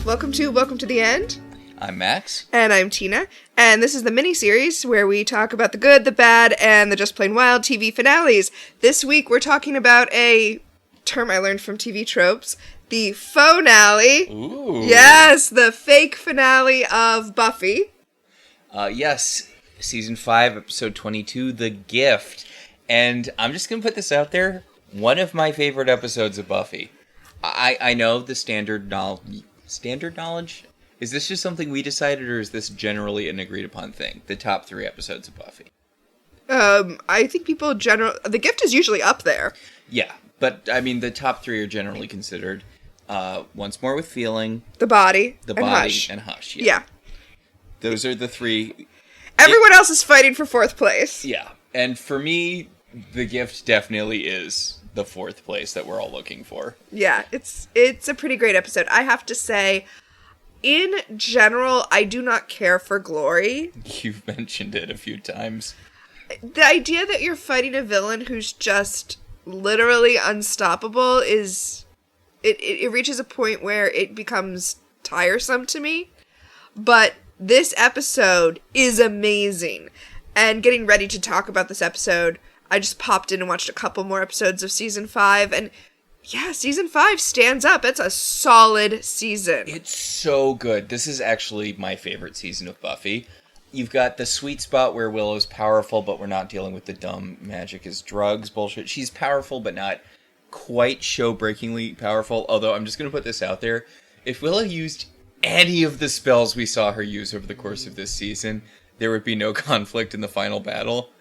Welcome to the End. I'm Max. And I'm Tina. And this is the mini-series where we talk about the good, the bad, and the just plain wild TV finales. This week we're talking about a term I learned from TV tropes, the phonale. Ooh. Yes, the fake finale of Buffy. Yes, Season 5, Episode 22, The Gift. And I'm just going to put this out there. One of my favorite episodes of Buffy. I know the standard knowledge? Is this just something we decided, or is this generally an agreed upon thing? The top 3 episodes of Buffy. I think The Gift is usually up there. Yeah, but I mean, the top 3 are generally considered Once More with Feeling, The Body, and Hush. Yeah. Those are the 3. Everyone else is fighting for 4th place. Yeah, and for me, The Gift definitely is the 4th place that we're all looking for. Yeah, it's a pretty great episode. I have to say, in general, I do not care for Glory. You've mentioned it a few times. The idea that you're fighting a villain who's just literally unstoppable is... It reaches a point where it becomes tiresome to me. But this episode is amazing. And getting ready to talk about this episode, I just popped in and watched a couple more episodes of Season 5, and yeah, Season 5 stands up. It's a solid season. It's so good. This is actually my favorite season of Buffy. You've got the sweet spot where Willow's powerful, but we're not dealing with the dumb magic is drugs bullshit. She's powerful, but not quite show-breakingly powerful, although I'm just going to put this out there. If Willow used any of the spells we saw her use over the course of this season, there would be no conflict in the final battle.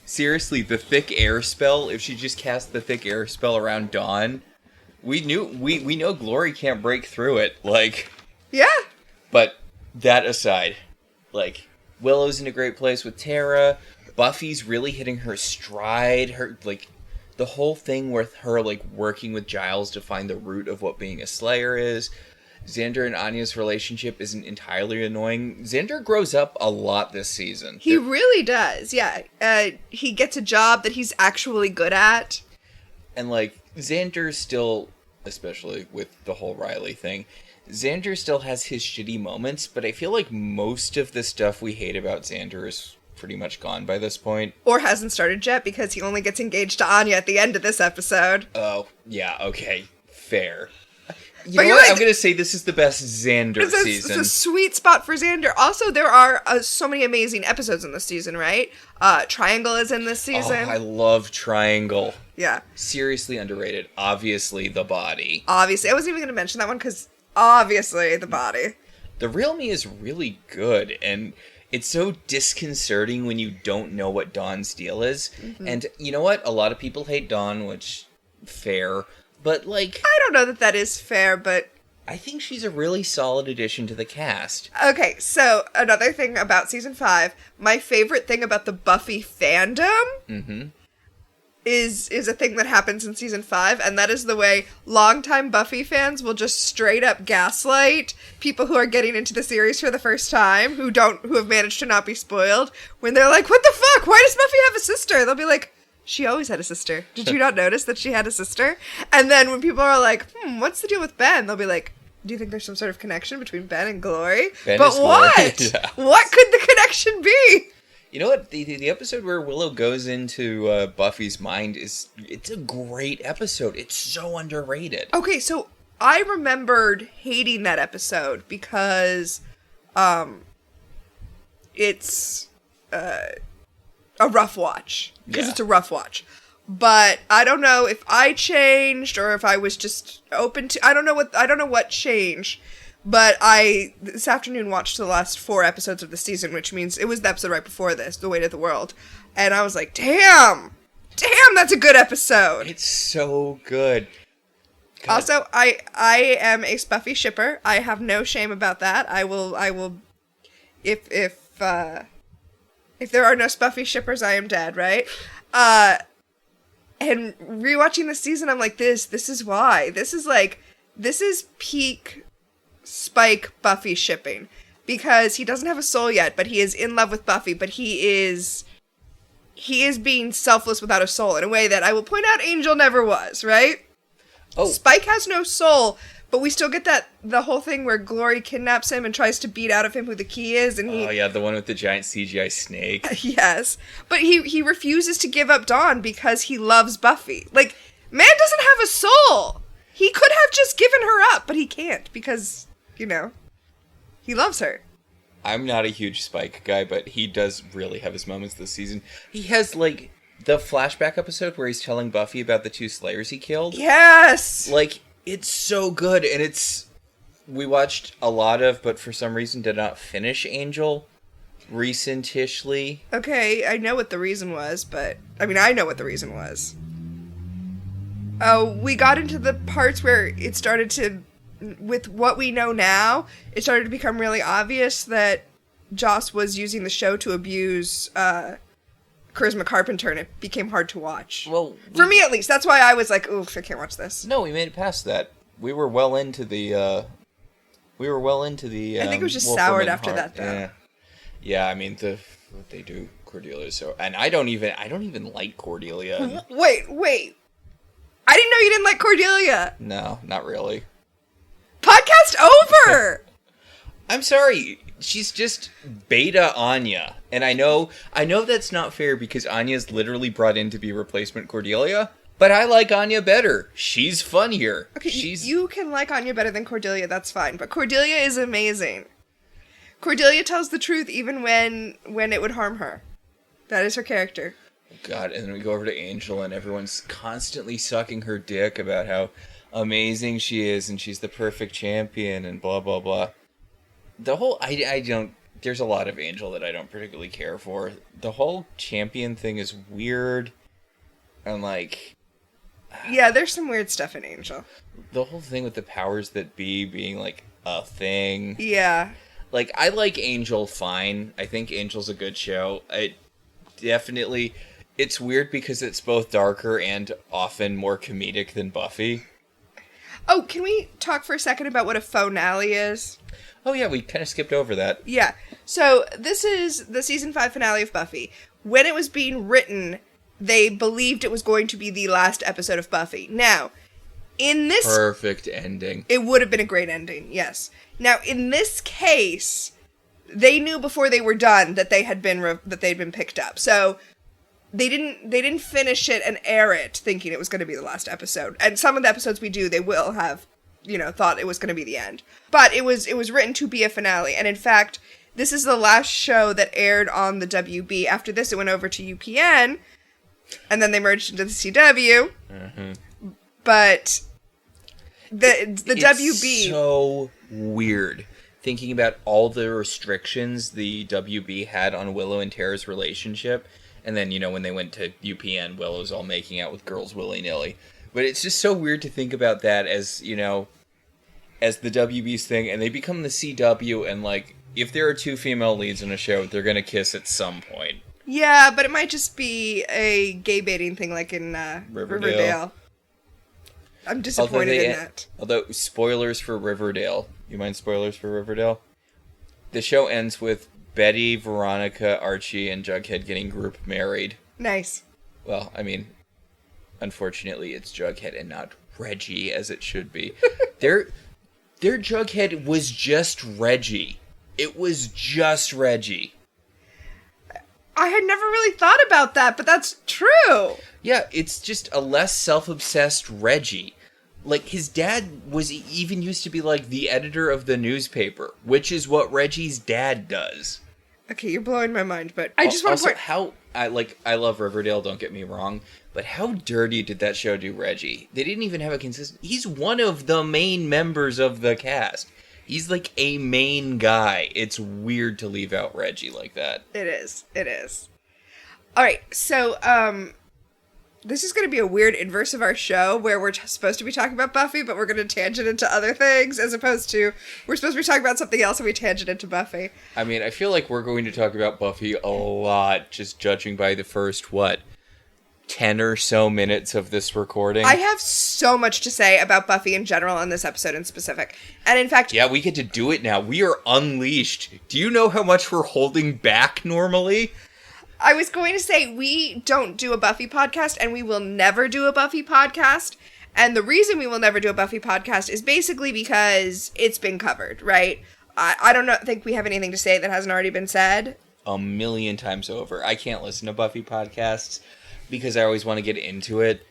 Seriously, the thick air spell, if she just cast the thick air spell around Dawn, we know Glory can't break through it, Yeah. But that aside, Willow's in a great place with Tara, Buffy's really hitting her stride, the whole thing with her, working with Giles to find the root of what being a Slayer is. Xander and Anya's relationship isn't entirely annoying. Xander grows up a lot this season. He really does, yeah. He gets a job that he's actually good at. And, Xander still, especially with the whole Riley thing, Xander still has his shitty moments, but I feel like most of the stuff we hate about Xander is pretty much gone by this point. Or hasn't started yet, because he only gets engaged to Anya at the end of this episode. Oh, yeah, okay. Fair. You know what? I'm going to say this is the best Xander season. It's a sweet spot for Xander. Also, there are so many amazing episodes in this season, right? Triangle is in this season. Oh, I love Triangle. Yeah. Seriously underrated. Obviously, The Body. Obviously. I wasn't even going to mention that one because obviously The Body. The Real Me is really good, and it's so disconcerting when you don't know what Dawn's deal is. Mm-hmm. And you know what? A lot of people hate Dawn, which, fair. But, I don't know that is fair, but... I think she's a really solid addition to the cast. Okay, so, another thing about Season 5, my favorite thing about the Buffy fandom is a thing that happens in Season 5, and that is the way longtime Buffy fans will just straight up gaslight people who are getting into the series for the first time, who have managed to not be spoiled, when they're like, what the fuck, why does Buffy have a sister? They'll be like, she always had a sister. Did you not notice that she had a sister? And then when people are like, what's the deal with Ben? They'll be like, do you think there's some sort of connection between Ben and Glory? Ben but is what? Glory. Yeah. What could the connection be? You know what? The episode where Willow goes into Buffy's mind it's a great episode. It's so underrated. Okay, so I remembered hating that episode because it's a rough watch. Because it's a rough watch. But I don't know if I changed or if I was just open to... I don't know what changed. But I, this afternoon, watched the last 4 episodes of the season, which means it was the episode right before this, The Weight of the World. And I was like, damn, that's a good episode. It's so good. God. Also, I am a Buffy shipper. I have no shame about that. I will, if there are no Buffy shippers, I am dead, right? And rewatching this season, I'm like, this is why. This is peak Spike Buffy shipping. Because he doesn't have a soul yet, but he is in love with Buffy, but he is being selfless without a soul in a way that I will point out Angel never was, right? Oh. Spike has no soul, But we still get the whole thing where Glory kidnaps him and tries to beat out of him who the key is, and he... Oh, yeah, the one with the giant CGI snake. Yes. But he refuses to give up Dawn because he loves Buffy. Like, man doesn't have a soul! He could have just given her up, but he can't because, you know, he loves her. I'm not a huge Spike guy, but he does really have his moments this season. He has, like, the flashback episode where he's telling Buffy about the 2 Slayers he killed. Yes! Like, it's so good, and we watched a lot of, but for some reason did not finish Angel recentishly. Okay, I know what the reason was, but... I know what the reason was. We got into the parts where it started to... With what we know now, it started to become really obvious that Joss was using the show to abuse Charisma Carpenter, and it became hard to watch. Well, for me at least. That's why I was like, oof, I can't watch this. No, we made it past that. We were well into the I think it was just soured after that, though. Yeah, I mean, what they do, Cordelia, so... And I don't even like Cordelia. Wait. I didn't know you didn't like Cordelia. No, not really. Podcast over! I'm sorry. She's just beta Anya. And I know that's not fair because Anya's literally brought in to be replacement Cordelia, but I like Anya better. She's funnier. Okay, you can like Anya better than Cordelia, that's fine. But Cordelia is amazing. Cordelia tells the truth even when it would harm her. That is her character. God, and then we go over to Angel and everyone's constantly sucking her dick about how amazing she is and she's the perfect champion and blah, blah, blah. The whole, there's a lot of Angel that I don't particularly care for. The whole champion thing is weird. And like... Yeah, there's some weird stuff in Angel. The whole thing with the powers that be being like a thing. Yeah. Like, I like Angel fine. I think Angel's a good show. It's weird because it's both darker and often more comedic than Buffy. Oh, can we talk for a second about what a finale is? Oh yeah, we kind of skipped over that. Yeah. So, this is the season 5 finale of Buffy. When it was being written, they believed it was going to be the last episode of Buffy. Now, in this... Perfect ending. It would have been a great ending, yes. Now, in this case, they knew before they were done that they'd been picked up. So, they didn't finish it and air it thinking it was going to be the last episode. And some of the episodes we do, they will have, thought it was going to be the end. But it was written to be a finale. And in fact, this is the last show that aired on the WB. After this, it went over to UPN, and then they merged into the CW. Mm-hmm. But the WB... so weird. Thinking about all the restrictions the WB had on Willow and Tara's relationship. And then, when they went to UPN, Willow's all making out with girls willy-nilly. But it's just so weird to think about that as, as the WB's thing. And they become the CW, and, like, if there are 2 female leads in a show, they're going to kiss at some point. Yeah, but it might just be a gay baiting thing like in Riverdale. I'm disappointed in that. Although, spoilers for Riverdale. You mind spoilers for Riverdale? The show ends with Betty, Veronica, Archie, and Jughead getting group married. Nice. Well, I mean, unfortunately, it's Jughead and not Reggie, as it should be. Their Jughead was just Reggie. It was just Reggie. I had never really thought about that, but that's true. Yeah, it's just a less self-obsessed Reggie. Like, his dad was even used to be, like, the editor of the newspaper, which is what Reggie's dad does. Okay, you're blowing my mind, but I just want to point... I love Riverdale, don't get me wrong, but how dirty did that show do Reggie? They didn't even have a consistent... He's one of the main members of the cast. He's, like, a main guy. It's weird to leave out Reggie like that. It is. Alright, so, this is going to be a weird inverse of our show where we're supposed to be talking about Buffy, but we're going to tangent into other things as opposed to we're supposed to be talking about something else and we tangent into Buffy. I mean, I feel like we're going to talk about Buffy a lot, just judging by the first, 10 or so minutes of this recording. I have so much to say about Buffy in general and this episode in specific. And in fact... Yeah, we get to do it now. We are unleashed. Do you know how much we're holding back normally? I was going to say, we don't do a Buffy podcast, and we will never do a Buffy podcast. And the reason we will never do a Buffy podcast is basically because it's been covered, right? I don't think we have anything to say that hasn't already been said. A million times over. I can't listen to Buffy podcasts because I always want to get into it.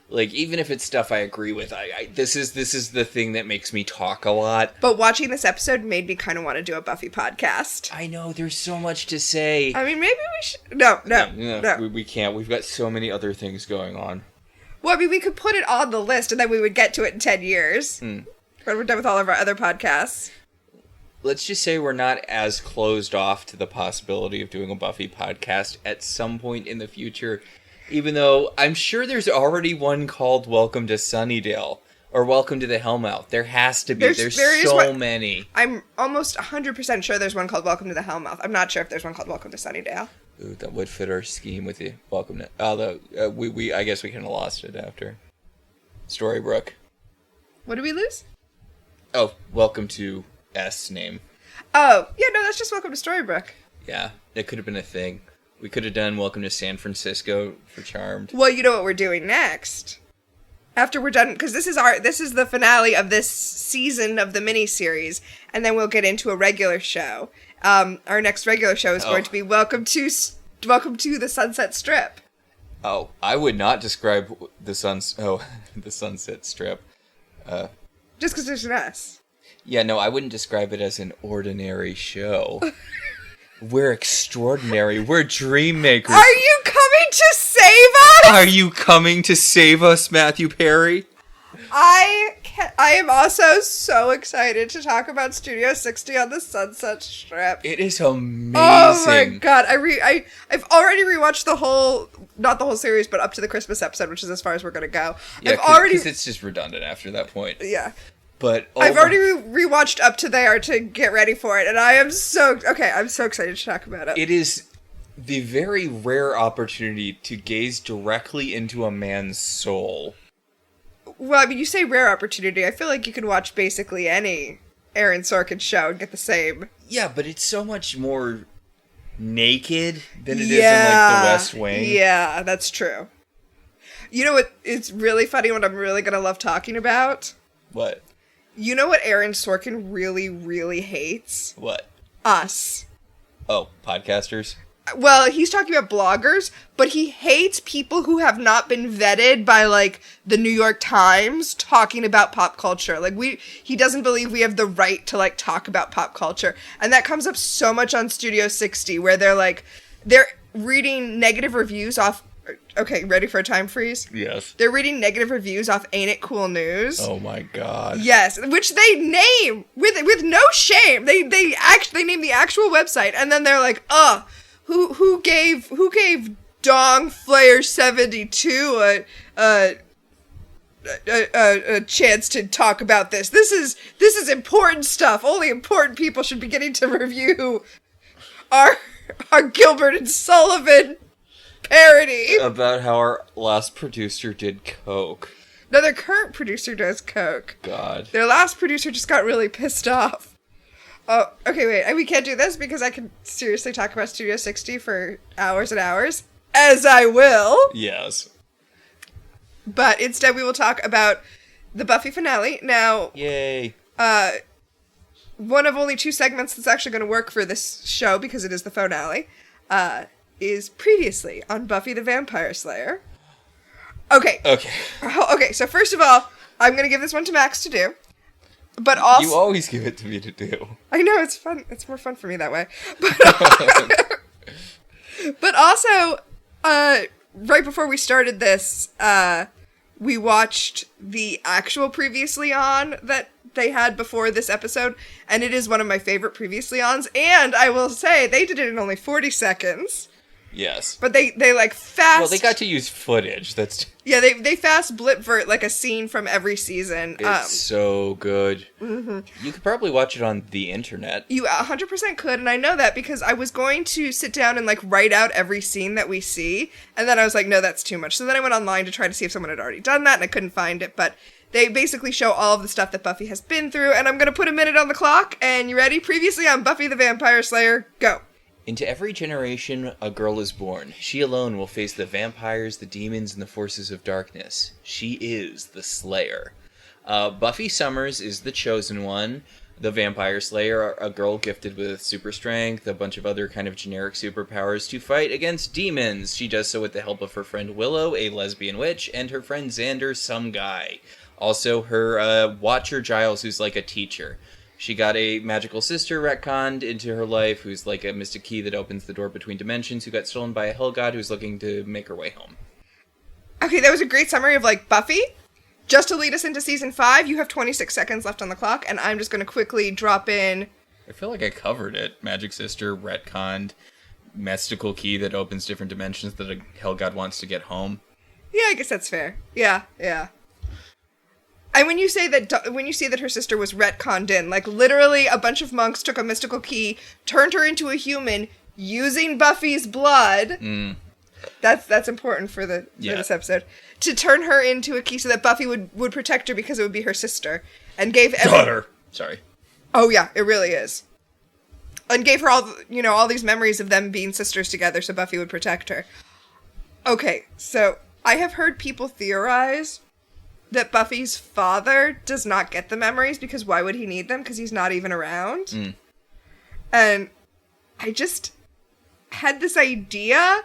Like, even if it's stuff I agree with, this is the thing that makes me talk a lot. But watching this episode made me kind of want to do a Buffy podcast. I know, there's so much to say. I mean, maybe we should... No. We can't. We've got so many other things going on. Well, I mean, we could put it on the list, and then we would get to it in 10 years. When we're done with all of our other podcasts. Let's just say we're not as closed off to the possibility of doing a Buffy podcast at some point in the future, even though I'm sure there's already one called Welcome to Sunnydale, or Welcome to the Hellmouth. There has to be. There's so many. I'm almost 100% sure there's one called Welcome to the Hellmouth. I'm not sure if there's one called Welcome to Sunnydale. Ooh, that would fit our scheme with the Welcome to... Although, I guess we kind of lost it after Storybrooke. What did we lose? Oh, Welcome to... S name. Oh, yeah, no, that's just Welcome to Storybrooke. Yeah, that could have been a thing. We could have done Welcome to San Francisco for Charmed. Well, you know what we're doing next? After we're done, because this is the finale of this season of the miniseries, and then we'll get into a regular show. Our next regular show is going to be Welcome to the Sunset Strip. Oh, I would not describe the Sunset Strip. Just because there's an S. Yeah, no, I wouldn't describe it as an ordinary show. We're extraordinary. We're dream makers. Are you coming to save us? Are you coming to save us, Matthew Perry? I am also so excited to talk about Studio 60 on the Sunset Strip. It is amazing. Oh my god. I've already rewatched not the whole series, but up to the Christmas episode, which is as far as we're going to go. Yeah, because it's just redundant after that point. Yeah. But I've already rewatched up to there to get ready for it, and I'm so excited to talk about it. It is the very rare opportunity to gaze directly into a man's soul. Well, I mean, you say rare opportunity. I feel like you can watch basically any Aaron Sorkin show and get the same. Yeah, but it's so much more naked than it is in, like, The West Wing. Yeah, that's true. You know what? It's really funny what I'm really going to love talking about? What? You know what Aaron Sorkin really, really hates? What? Us. Oh, podcasters? Well, he's talking about bloggers, but he hates people who have not been vetted by, like, the New York Times talking about pop culture. Like, he doesn't believe we have the right to, like, talk about pop culture. And that comes up so much on Studio 60, where they're reading negative reviews off... Okay, ready for a time freeze? Yes. They're reading negative reviews off Ain't It Cool News. Oh my god. Yes, which they name with no shame. They name the actual website, and then they're like, who gave Dong Flayer 72 a chance to talk about this? This is important stuff. Only important people should be getting to review our Gilbert and Sullivan parody about how our last producer did coke. No, their current producer does coke. God. Their last producer just got really pissed off. Oh, okay, wait. We can't do this because I can seriously talk about Studio 60 for hours and hours. As I will. Yes. But instead we will talk about the Buffy finale. Now... Yay. One of only 2 segments that's actually going to work for this show because it is the finale. Is previously on Buffy the Vampire Slayer. Okay, so first of all, I'm going to give this one to Max to do. But also... You always give it to me to do. I know, it's fun. It's more fun for me that way. But also, right before we started this, we watched the actual Previously On that they had before this episode, and it is one of my favorite Previously Ons, and I will say, they did it in only 40 seconds. Yes. But they like fast... Well, they got to use footage. Yeah, they fast blipvert like a scene from every season. It's so good. Mm-hmm. You could probably watch it on the internet. You 100% could, and I know that because I was going to sit down and like write out every scene that we see, and then I was like, no, that's too much. So then I went online to try to see if someone had already done that, and I couldn't find it, but they basically show all of the stuff that Buffy has been through, and I'm going to put a minute on the clock, and you ready? Previously on Buffy the Vampire Slayer, go. Into every generation, a girl is born. She alone will face the vampires, the demons, and the forces of darkness. She is the Slayer. Buffy Summers is the chosen one. The Vampire Slayer, a girl gifted with super strength, a bunch of other kind of generic superpowers to fight against demons. She does so with the help of her friend Willow, a lesbian witch, and her friend Xander, some guy. Also, her Watcher Giles, who's like a teacher. She got a magical sister retconned into her life, who's like a mystic key that opens the door between dimensions, who got stolen by a hell god who's looking to make her way home. Okay, that was a great summary of, like, Buffy. Just to lead us into season 5, you have 26 seconds left on the clock, and I'm just going to quickly drop in... I feel like I covered it. Magic sister, retconned, mystical key that opens different dimensions that a hell god wants to get home. Yeah, I guess that's fair. Yeah. And when you say that her sister was retconned in, like, literally a bunch of monks took a mystical key, turned her into a human, using Buffy's blood. That's important for this episode. To turn her into a key so that Buffy would protect her because it would be her sister. And gave daughter. Sorry. Oh yeah, it really is. And gave her all these memories of them being sisters together so Buffy would protect her. Okay, so I have heard people theorize that Buffy's father does not get the memories because why would he need them? Because he's not even around. And I just had this idea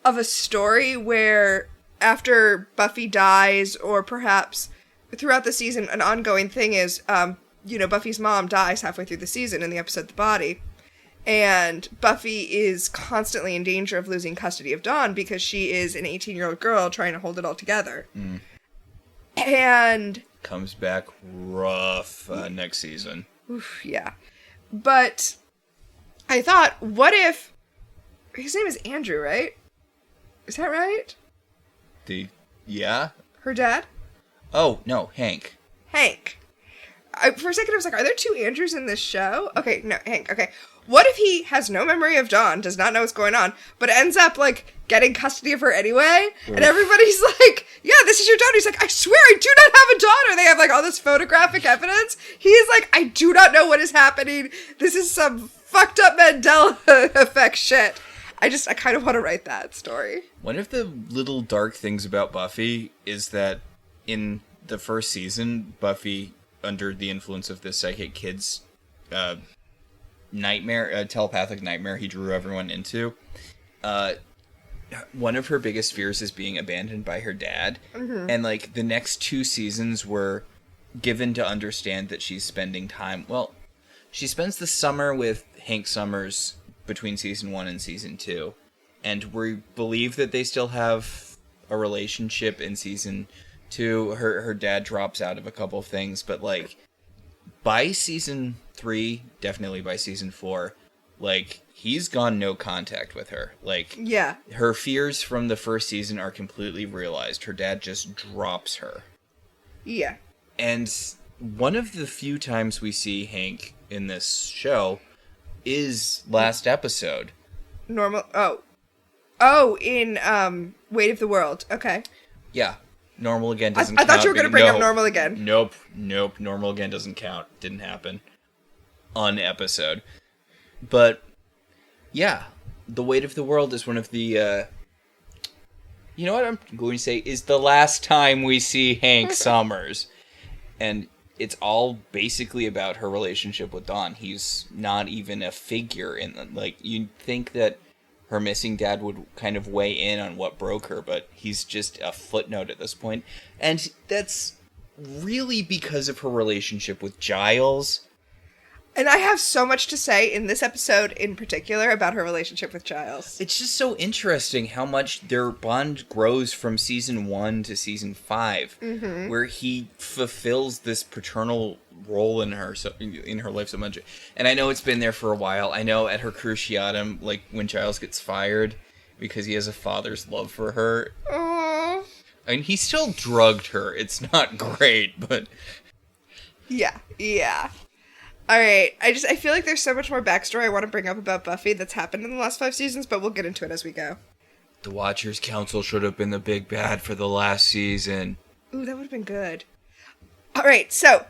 of a story where after Buffy dies, or perhaps throughout the season, an ongoing thing is, Buffy's mom dies halfway through the season in the episode The Body. And Buffy is constantly in danger of losing custody of Dawn because she is an 18-year-old girl trying to hold it all together. And... comes back rough next season. Oof, yeah. But I thought, what if... his name is Andrew, right? Is that right? Yeah? Her dad? Oh, no, Hank. For a second I was like, are there two Andrews in this show? Okay, no, Hank, okay. What if he has no memory of Dawn, does not know what's going on, but ends up, like, getting custody of her anyway? Oof. And everybody's like, yeah, this is your daughter. He's like, I swear I do not have a daughter. They have, like, all this photographic evidence. He is like, I do not know what is happening. This is some fucked up Mandela effect shit. I kind of want to write that story. One of the little dark things about Buffy is that in the first season, Buffy, under the influence of this psychic kid's telepathic nightmare he drew everyone into, one of her biggest fears is being abandoned by her dad. And, like, the next 2 seasons were given to understand that she's spending time... Well, she spends the summer with Hank Summers between season 1 and season 2, and we believe that they still have a relationship in season 2. Her dad drops out of a couple of things, but, like, by season 3, definitely by season 4, like, he's gone no contact with her. Like, yeah, her fears from the first season are completely realized. Her dad just drops her. Yeah. And one of the few times we see Hank in this show is last episode. In Weight of the World. Okay. Yeah. Normal Again doesn't count. I thought you were going to bring up Normal Again. Nope. Normal Again doesn't count. Didn't happen. On episode. But, yeah. The Weight of the World is one of the, you know what I'm going to say? Is the last time we see Hank Summers. And it's all basically about her relationship with Dawn. He's not even a figure in the, like, you'd think that her missing dad would kind of weigh in on what broke her, but he's just a footnote at this point. And that's really because of her relationship with Giles. And I have so much to say in this episode in particular about her relationship with Giles. It's just so interesting how much their bond grows from season 1 to season 5, where he fulfills this paternal role in her life so much. And I know it's been there for a while. I know at her cruciatum, like when Giles gets fired because he has a father's love for her. Aww. I mean, he still drugged her. It's not great, but yeah. All right, I feel like there's so much more backstory I want to bring up about Buffy that's happened in the last 5 seasons, but we'll get into it as we go. The Watchers Council should have been the big bad for the last season. Ooh, that would have been good. All right, so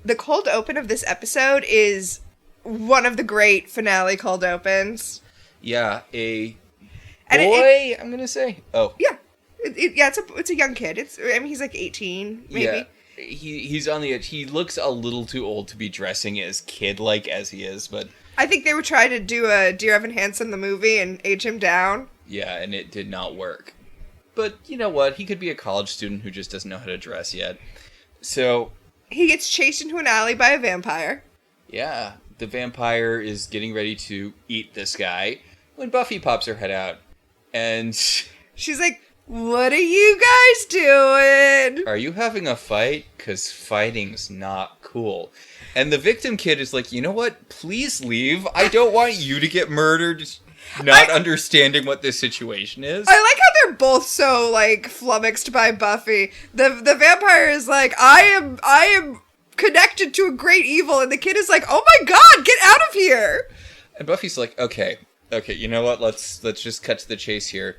the cold open of this episode is one of the great finale cold opens. Yeah, a And boy, I'm going to say. Oh. Yeah. It's a young kid. He's like 18, maybe. Yeah. He's on the edge. He looks a little too old to be dressing as kid-like as he is, but... I think they were trying to do a Dear Evan Hansen the movie and age him down. Yeah, and it did not work. But you know what? He could be a college student who just doesn't know how to dress yet. So... He gets chased into an alley by a vampire. Yeah, the vampire is getting ready to eat this guy when Buffy pops her head out. And... She's like, what are you guys doing? Are you having a fight? 'Cause fighting's not cool. And the victim kid is like, you know what? Please leave. I don't want you to get murdered. Not understanding what this situation is. I like how they're both so, like, flummoxed by Buffy. The vampire is like, I am connected to a great evil. And the kid is like, oh my god, get out of here. And Buffy's like, okay, you know what? Let's just cut to the chase here.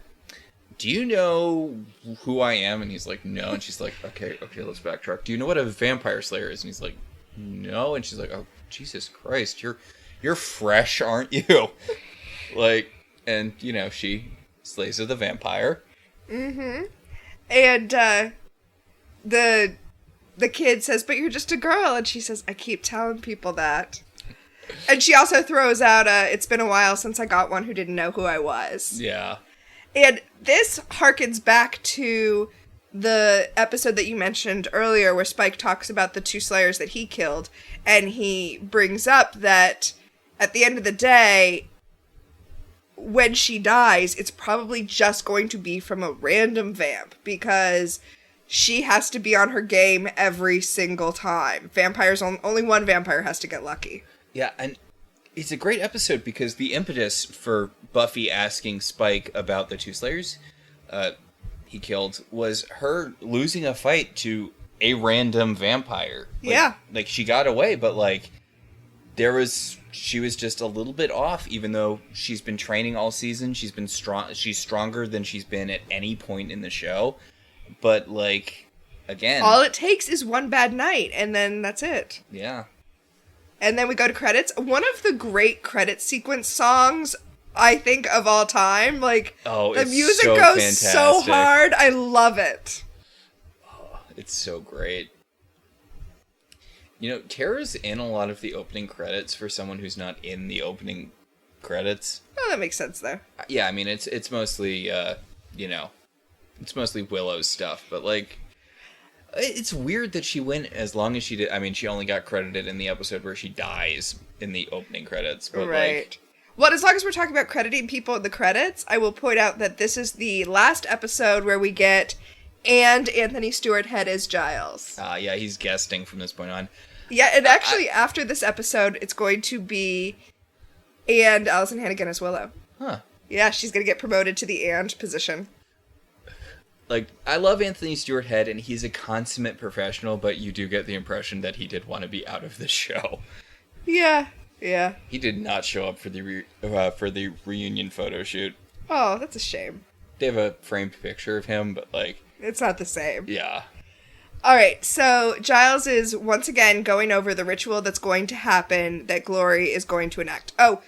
Do you know who I am? And he's like, no. And she's like, okay, let's backtrack. Do you know what a vampire slayer is? And he's like, no. And she's like, oh, Jesus Christ, you're fresh, aren't you? Like, and, you know, she slays the vampire. Mm-hmm. And, the kid says, but you're just a girl. And she says, I keep telling people that. And she also throws out, it's been a while since I got one who didn't know who I was. Yeah. And this harkens back to the episode that you mentioned earlier where Spike talks about the 2 Slayers that he killed. And he brings up that at the end of the day, when she dies, it's probably just going to be from a random vamp because she has to be on her game every single time. Only one vampire has to get lucky. Yeah, and it's a great episode because the impetus for Buffy asking Spike about the 2 Slayers he killed was her losing a fight to a random vampire. Like, she got away, but, like, she was just a little bit off, even though she's been training all season. She's been strong. She's stronger than she's been at any point in the show. But, like, again... all it takes is one bad night, and then that's it. Yeah. And then we go to credits. One of the great credit sequence songs, I think, of all time. Like, the music goes fantastic. So hard. I love it. Oh, it's so great. You know, Tara's in a lot of the opening credits for someone who's not in the opening credits. Oh, that makes sense, though. Yeah, I mean, it's mostly, it's mostly Willow's stuff, but, like... It's weird that she went as long as she did. I mean, she only got credited in the episode where she dies in the opening credits. But right. Well, as long as we're talking about crediting people in the credits, I will point out that this is the last episode where we get and Anthony Stewart Head as Giles. Yeah, he's guesting from this point on. Yeah, and actually, after this episode, it's going to be and Allison Hannigan as Willow. Huh. Yeah, she's going to get promoted to the and position. Like, I love Anthony Stewart Head, and he's a consummate professional, but you do get the impression that he did want to be out of the show. Yeah. He did not show up for the reunion photo shoot. Oh, that's a shame. They have a framed picture of him, but, like... it's not the same. Yeah. Alright, so Giles is once again going over the ritual that's going to happen that Glory is going to enact. Oh,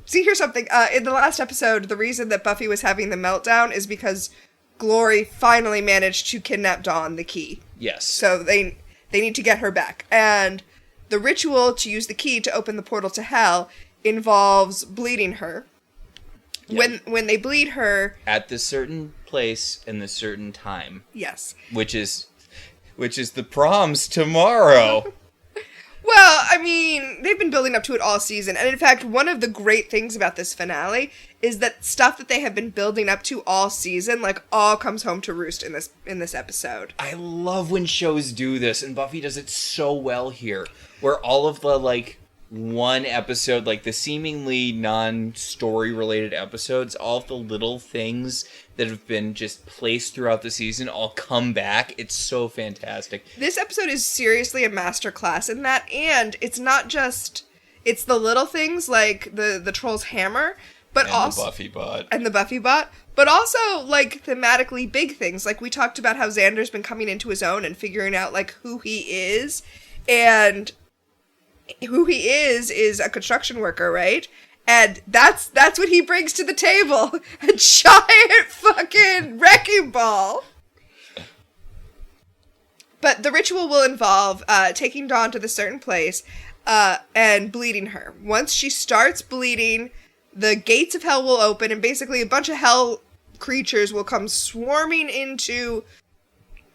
see, here's something. In the last episode, the reason that Buffy was having the meltdown is because Glory finally managed to kidnap Dawn, the key. Yes. So they need to get her back. And the ritual to use the key to open the portal to hell involves bleeding her. Yeah. When they bleed her... at the certain place and the certain time. Yes. Which is the proms tomorrow. Well, I mean, they've been building up to it all season. And in fact, one of the great things about this finale is that stuff that they have been building up to all season, like, all comes home to roost in this episode. I love when shows do this, and Buffy does it so well here. Where all of the, like, one episode, like, the seemingly non-story related episodes, all of the little things that have been just placed throughout the season all come back. It's so fantastic. This episode is seriously a masterclass in that, and it's not just... it's the little things, like the troll's hammer, but and also... the Buffy bot. And the Buffy bot. But also, like, thematically big things. Like, we talked about how Xander's been coming into his own and figuring out, like, who he is. And who he is a construction worker, right? And that's what he brings to the table. A giant fucking wrecking ball. But the ritual will involve taking Dawn to the certain place and bleeding her. Once she starts bleeding, the gates of hell will open, and basically a bunch of hell creatures will come swarming into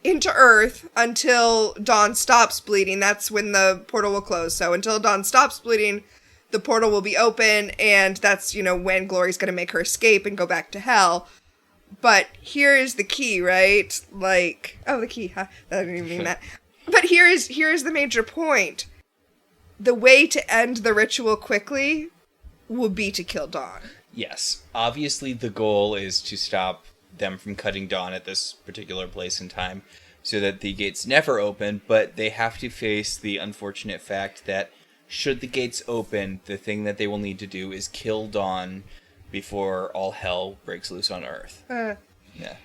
Earth until Dawn stops bleeding. That's when the portal will close. So until Dawn stops bleeding, the portal will be open, and that's, when Glory's going to make her escape and go back to hell. But here is the key, right? The key, huh? I didn't even mean that. But here is the major point. The way to end the ritual quickly will be to kill Dawn. Yes. Obviously, the goal is to stop them from cutting Dawn at this particular place in time so that the gates never open, but they have to face the unfortunate fact that should the gates open, the thing that they will need to do is kill Dawn before all hell breaks loose on Earth. Yeah.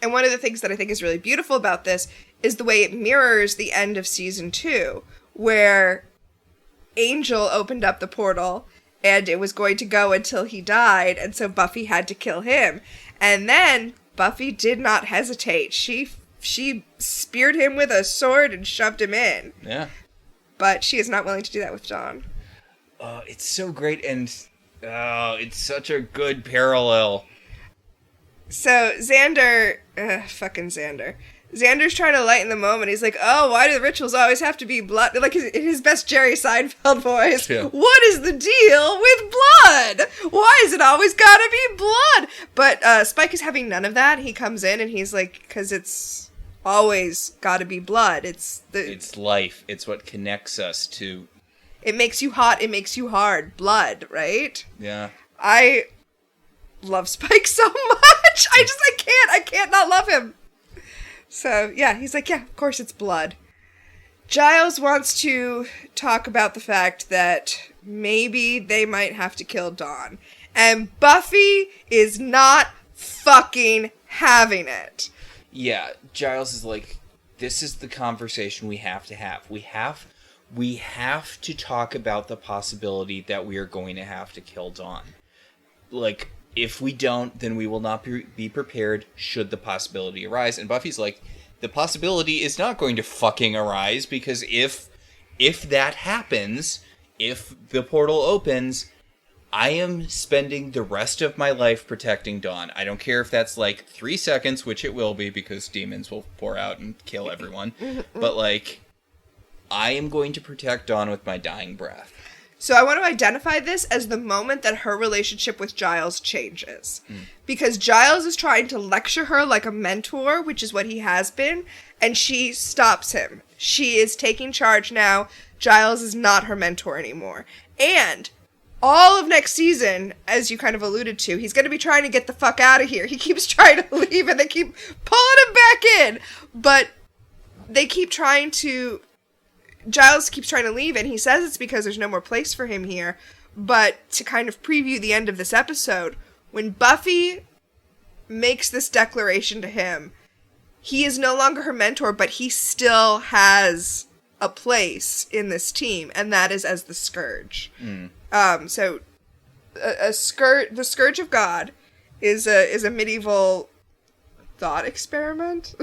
And one of the things that I think is really beautiful about this is the way it mirrors the end of season 2, where Angel opened up the portal and it was going to go until he died, and so Buffy had to kill him. And then Buffy did not hesitate. She speared him with a sword and shoved him in. Yeah. But she is not willing to do that with Dawn. It's so great, and it's such a good parallel. So Xander, fucking Xander. Xander's trying to lighten the moment. He's like, oh, why do the rituals always have to be blood? Like, in his best Jerry Seinfeld voice. Yeah. What is the deal with blood? Why is it always gotta be blood? But Spike is having none of that. He comes in and he's like, because it's always gotta be blood. It's life. It's what connects us to. It makes you hot. It makes you hard. Blood, right? Yeah. I love Spike so much. I can't not love him. So, yeah, he's like, yeah, of course it's blood. Giles wants to talk about the fact that maybe they might have to kill Dawn. And Buffy is not fucking having it. Yeah, Giles is like, this is the conversation we have to have. We have to talk about the possibility that we are going to have to kill Dawn. Like, if we don't, then we will not be prepared should the possibility arise. And Buffy's like, the possibility is not going to fucking arise, because if that happens, if the portal opens, I am spending the rest of my life protecting Dawn. I don't care if that's like 3 seconds, which it will be because demons will pour out and kill everyone. But like, I am going to protect Dawn with my dying breath. So I want to identify this as the moment that her relationship with Giles changes. Because Giles is trying to lecture her like a mentor, which is what he has been, and she stops him. She is taking charge now. Giles is not her mentor anymore. And all of next season, as you kind of alluded to, he's going to be trying to get the fuck out of here. He keeps trying to leave and they keep pulling him back in. But they keep trying to... Giles keeps trying to leave, and he says it's because there's no more place for him here. But to kind of preview the end of this episode, when Buffy makes this declaration to him, he is no longer her mentor, but he still has a place in this team, and that is as the Scourge. So the Scourge of God is a medieval thought experiment,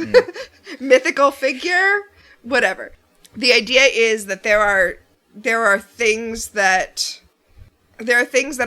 mythical figure, whatever. The idea is that there are things that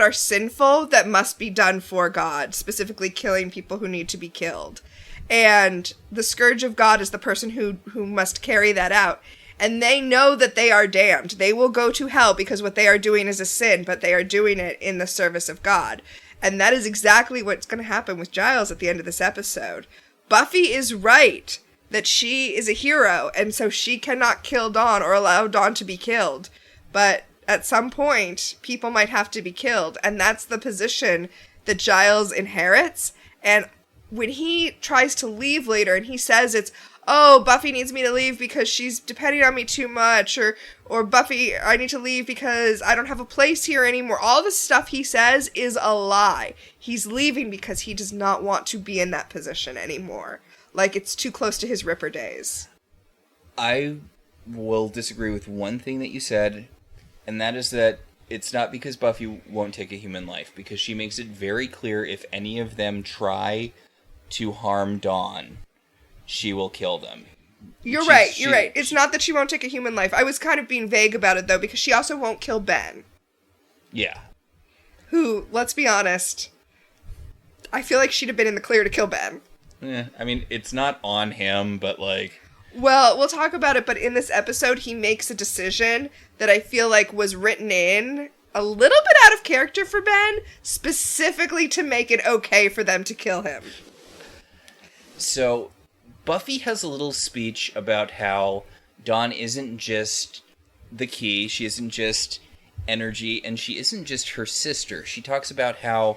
are sinful that must be done for God, specifically killing people who need to be killed. And the Scourge of God is the person who must carry that out. And they know that they are damned. They will go to hell because what they are doing is a sin, but they are doing it in the service of God. And that is exactly what's going to happen with Giles at the end of this episode. Buffy is right that she is a hero, and so she cannot kill Dawn or allow Dawn to be killed. But at some point, people might have to be killed, and that's the position that Giles inherits. And when he tries to leave later, and he says it's, oh, Buffy needs me to leave because she's depending on me too much, or Buffy, I need to leave because I don't have a place here anymore. All the stuff he says is a lie. He's leaving because he does not want to be in that position anymore. Like, it's too close to his Ripper days. I will disagree with one thing that you said, and that is that It's not because Buffy won't take a human life, because she makes it very clear if any of them try to harm Dawn, she will kill them. You're right. It's not that she won't take a human life. I was kind of being vague about it, though, because she also won't kill Ben. Yeah. Who, let's be honest, I feel like she'd have been in the clear to kill Ben. I mean, it's not on him, but like... Well, we'll talk about it, but in this episode, he makes a decision that I feel like was written in a little bit out of character for Ben, specifically to make it okay for them to kill him. So, Buffy has a little speech about how Dawn isn't just the key, she isn't just energy, and she isn't just her sister. She talks about how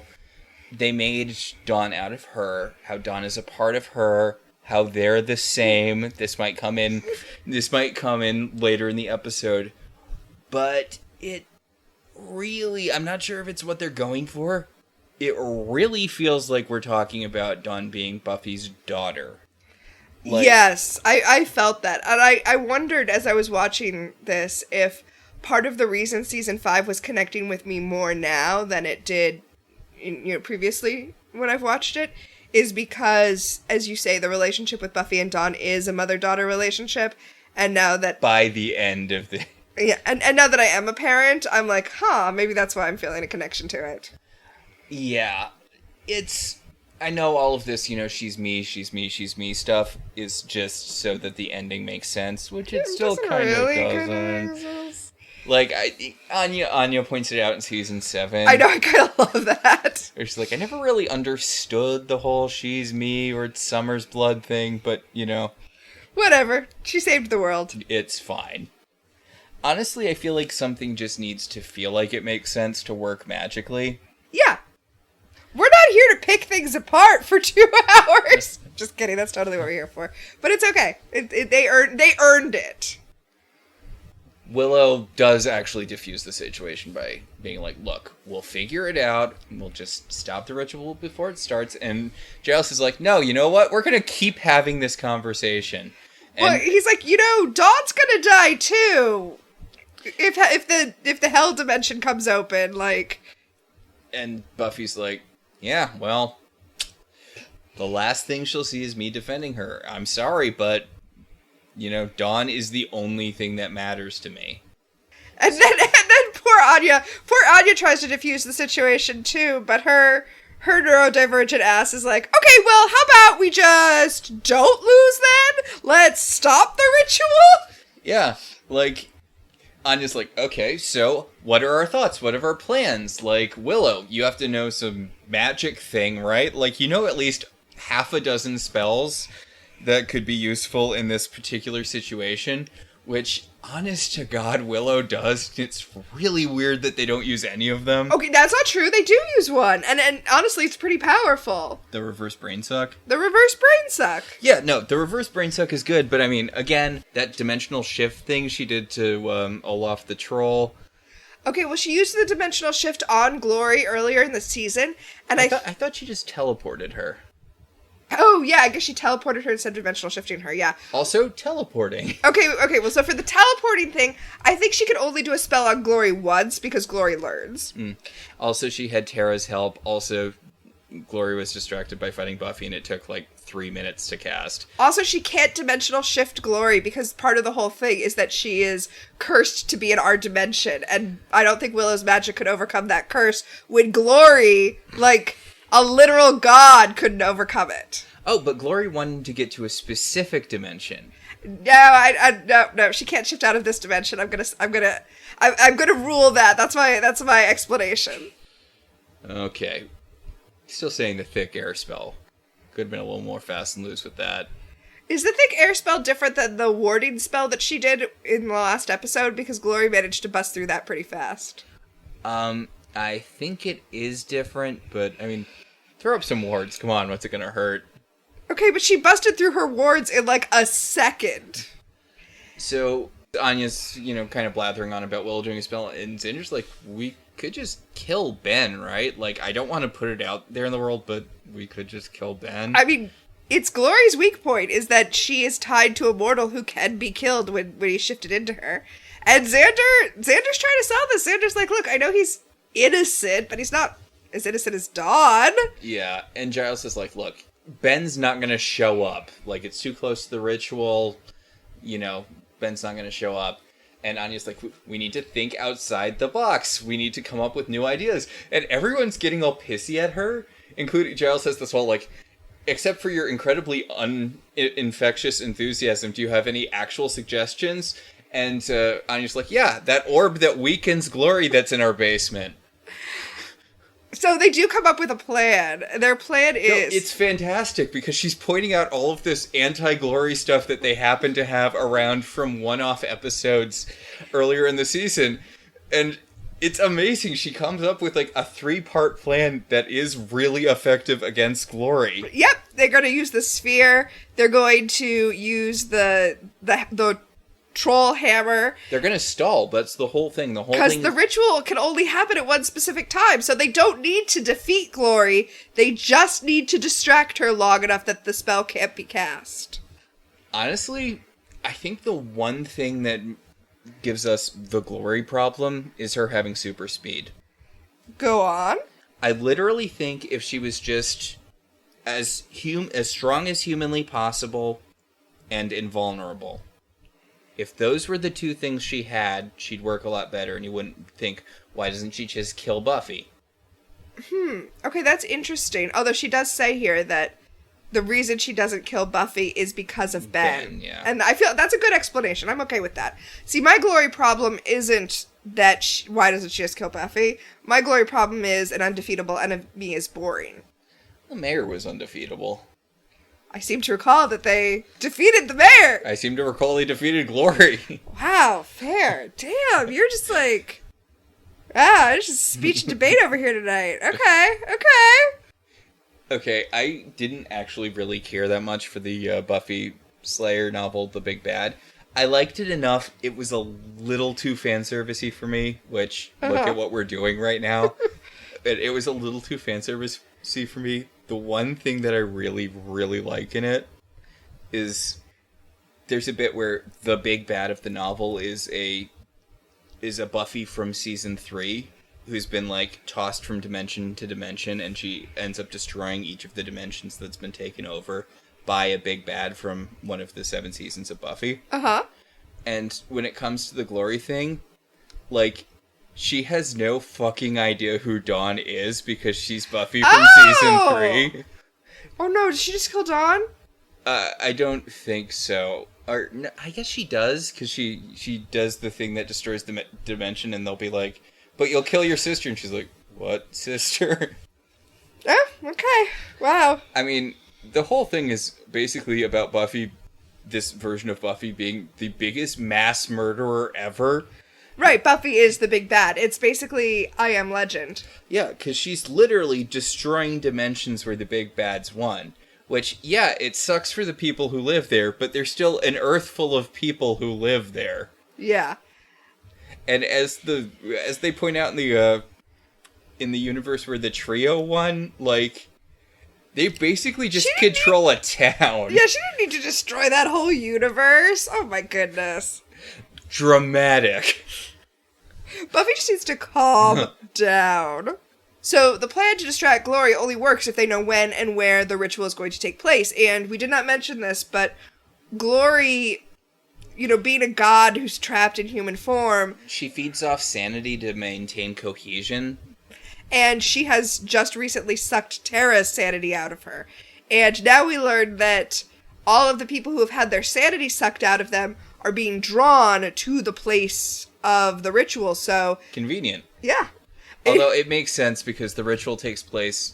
they made Dawn out of her, how Dawn is a part of her, how they're the same. This might come in later in the episode. But it really, I'm not sure if it's what they're going for. It really feels like we're talking about Dawn being Buffy's daughter. Like, yes, I felt that. And I wondered as I was watching this if part of the reason season 5 was connecting with me more now than it did previously when I've watched it is because, as you say, the relationship with Buffy and Dawn is a mother-daughter relationship, and now that... By the end of the... Yeah, and now that I am a parent, I'm like, maybe that's why I'm feeling a connection to it. Yeah, it's... I know all of this, she's me stuff is just so that the ending makes sense, which it still kind of doesn't. Like, Anya points it out in season 7. I know, I kind of love that. She's like, I never really understood the whole she's me or it's Summer's blood thing, but, Whatever. She saved the world. It's fine. Honestly, I feel like something just needs to feel like it makes sense to work magically. Yeah. We're not here to pick things apart for 2 hours. Just kidding, that's totally what we're here for. But it's okay. They earned it. Willow does actually diffuse the situation by being like, look, we'll figure it out, and we'll just stop the ritual before it starts. And Giles is like, no, you know what? We're going to keep having this conversation. And well, he's like, Dawn's going to die too. If the hell dimension comes open, like... And Buffy's like, yeah, well, the last thing she'll see is me defending her. I'm sorry, but... Dawn is the only thing that matters to me. And then poor Anya tries to defuse the situation too, but her neurodivergent ass is like, okay, well, how about we just don't lose then? Let's stop the ritual? Yeah, like, Anya's like, okay, so what are our thoughts? What are our plans? Like, Willow, you have to know some magic thing, right? Like, at least half a dozen spells that could be useful in this particular situation, which, honest to God, Willow does. It's really weird that they don't use any of them. Okay, that's not true. They do use one, and honestly, it's pretty powerful. The reverse brain suck? The reverse brain suck. Yeah, no, the reverse brain suck is good, but I mean, again, that dimensional shift thing she did to Olaf the Troll. Okay, well, she used the dimensional shift on Glory earlier in the season, and I thought she just teleported her. Oh, yeah, I guess she teleported her instead of dimensional shifting her, yeah. Also, teleporting. Okay, well, so for the teleporting thing, I think she could only do a spell on Glory once, because Glory learns. Also, she had Tara's help. Also, Glory was distracted by fighting Buffy, and it took, 3 minutes to cast. Also, she can't dimensional shift Glory, because part of the whole thing is that she is cursed to be in our dimension, and I don't think Willow's magic could overcome that curse, when Glory, a literal god couldn't overcome it. Oh, but Glory wanted to get to a specific dimension. No, she can't shift out of this dimension. I'm gonna rule that. That's my explanation. Okay. Still saying the thick air spell. Could have been a little more fast and loose with that. Is the thick air spell different than the warding spell that she did in the last episode? Because Glory managed to bust through that pretty fast. I think it is different, but, I mean, throw up some wards. Come on, what's it gonna hurt? Okay, but she busted through her wards in, a second. So, Anya's, kind of blathering on about Willow doing a spell, and Xander's like, we could just kill Ben, right? I don't want to put it out there in the world, but we could just kill Ben. I mean, it's Glory's weak point, is that she is tied to a mortal who can be killed when he's shifted into her. And Xander's trying to sell this. Xander's like, look, I know he's innocent, but he's not as innocent as Dawn. Yeah, and Giles is like, look, Ben's not going to show up. Like, it's too close to the ritual. You know, Ben's not going to show up. And Anya's like, we need to think outside the box. We need to come up with new ideas. And everyone's getting all pissy at her, including Giles has this whole, like, except for your incredibly infectious enthusiasm, do you have any actual suggestions? And Anya's like, yeah, that orb that weakens Glory that's in our basement. So they do come up with a plan. Their plan is... No, it's fantastic because she's pointing out all of this anti-Glory stuff that they happen to have around from one-off episodes earlier in the season. And it's amazing. She comes up with like a 3-part plan that is really effective against Glory. Yep, they're going to use the sphere. They're going to use the troll hammer. They're going to stall. That's the whole thing. Because the ritual can only happen at one specific time, so they don't need to defeat Glory. They just need to distract her long enough that the spell can't be cast. Honestly, I think the one thing that gives us the Glory problem is her having super speed. Go on. I literally think if she was just as strong as humanly possible and invulnerable, if those were the two things she had, she'd work a lot better, and you wouldn't think, why doesn't she just kill Buffy? Okay, that's interesting. Although she does say here that the reason she doesn't kill Buffy is because of Ben. Yeah. And I feel that's a good explanation. I'm okay with that. See, my Glory problem isn't that why doesn't she just kill Buffy? My Glory problem is an undefeatable enemy is boring. The mayor was undefeatable. I seem to recall that they defeated the mayor. I seem to recall they defeated Glory. Wow, fair. Damn, you're just like... it's just speech and debate over here tonight. Okay. Okay, I didn't actually really care that much for the Buffy Slayer novel, The Big Bad. I liked it enough. It was a little too fanservice-y for me, which, look at what we're doing right now. It was a little too fanservice-y for me. The one thing that I really, really like in it is there's a bit where the big bad of the novel is a Buffy from season 3 who's been like tossed from dimension to dimension, and she ends up destroying each of the dimensions that's been taken over by a big bad from one of the 7 seasons of Buffy. And when it comes to the Glory thing, like, she has no fucking idea who Dawn is because she's Buffy from season 3. Oh no, did she just kill Dawn? I don't think so. Or, no, I guess she does, because she does the thing that destroys the dimension, and they'll be like, but you'll kill your sister, and she's like, what sister? Oh, okay. Wow. I mean, the whole thing is basically about Buffy, this version of Buffy being the biggest mass murderer ever. Right, Buffy is the big bad. It's basically I Am Legend. Yeah, because she's literally destroying dimensions where the big bad's won. Which, yeah, it sucks for the people who live there, but there's still an Earth full of people who live there. Yeah. And as they point out in the universe where the trio won, like, they basically just control a town. Yeah, she didn't need to destroy that whole universe. Oh my goodness. Dramatic. Buffy just needs to calm down. So the plan to distract Glory only works if they know when and where the ritual is going to take place. And we did not mention this, but Glory, being a god who's trapped in human form... She feeds off sanity to maintain cohesion. And she has just recently sucked Tara's sanity out of her. And now we learn that all of the people who have had their sanity sucked out of them are being drawn to the place of the ritual, so... Convenient. Yeah. Although it makes sense because the ritual takes place,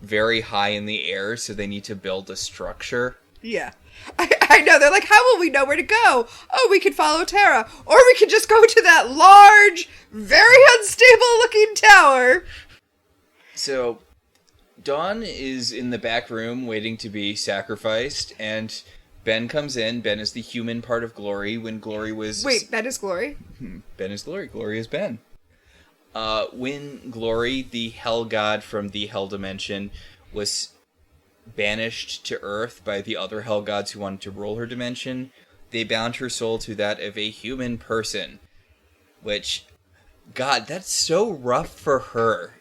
very high in the air, so they need to build a structure. Yeah. I know, they're like, how will we know where to go? Oh, we could follow Tara. Or we could just go to that large, very unstable-looking tower. So, Dawn is in the back room waiting to be sacrificed, and Ben comes in. Ben is the human part of Glory when Glory was... Wait, Ben is Glory? Ben is Glory. Glory is Ben. When Glory, the Hell God from the Hell Dimension, was banished to Earth by the other Hell Gods who wanted to rule her dimension, they bound her soul to that of a human person. Which, God, that's so rough for her.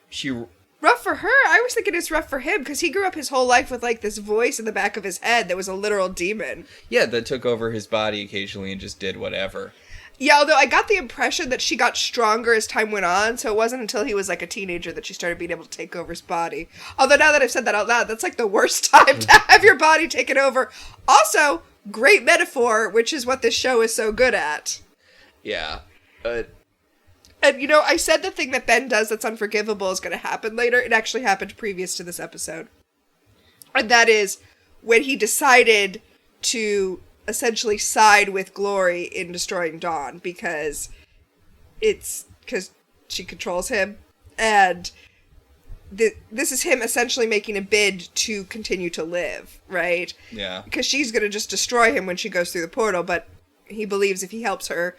Rough for her? I was thinking it's rough for him, because he grew up his whole life with, like, this voice in the back of his head that was a literal demon. Yeah, that took over his body occasionally and just did whatever. Yeah, although I got the impression that she got stronger as time went on, so it wasn't until he was, like, a teenager that she started being able to take over his body. Although now that I've said that out loud, that's, like, the worst time to have your body taken over. Also, great metaphor, which is what this show is so good at. Yeah. And, you know, I said the thing that Ben does that's unforgivable is going to happen later. It actually happened previous to this episode. And that is when he decided to essentially side with Glory in destroying Dawn because she controls him. And this is him essentially making a bid to continue to live, right? Yeah. Because she's going to just destroy him when she goes through the portal, but he believes if he helps her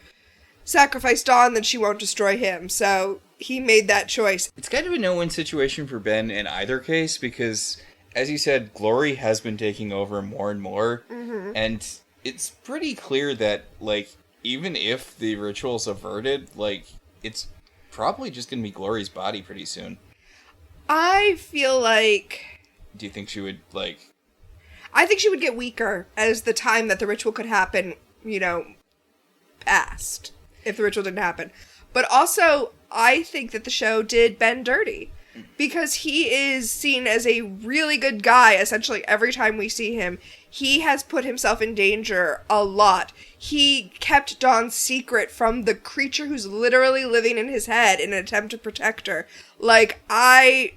sacrifice Dawn, then she won't destroy him. So he made that choice. It's kind of a no-win situation for Ben in either case because, as you said, Glory has been taking over more and more. Mm-hmm. And it's pretty clear that, like, even if the ritual's averted, like, it's probably just going to be Glory's body pretty soon. I feel like... Do you think she would, like... I think she would get weaker as the time that the ritual could happen, you know, passed. If the ritual didn't happen. But also, I think that the show did Ben dirty. Because he is seen as a really good guy, essentially, every time we see him. He has put himself in danger a lot. He kept Dawn's secret from the creature who's literally living in his head in an attempt to protect her. Like, I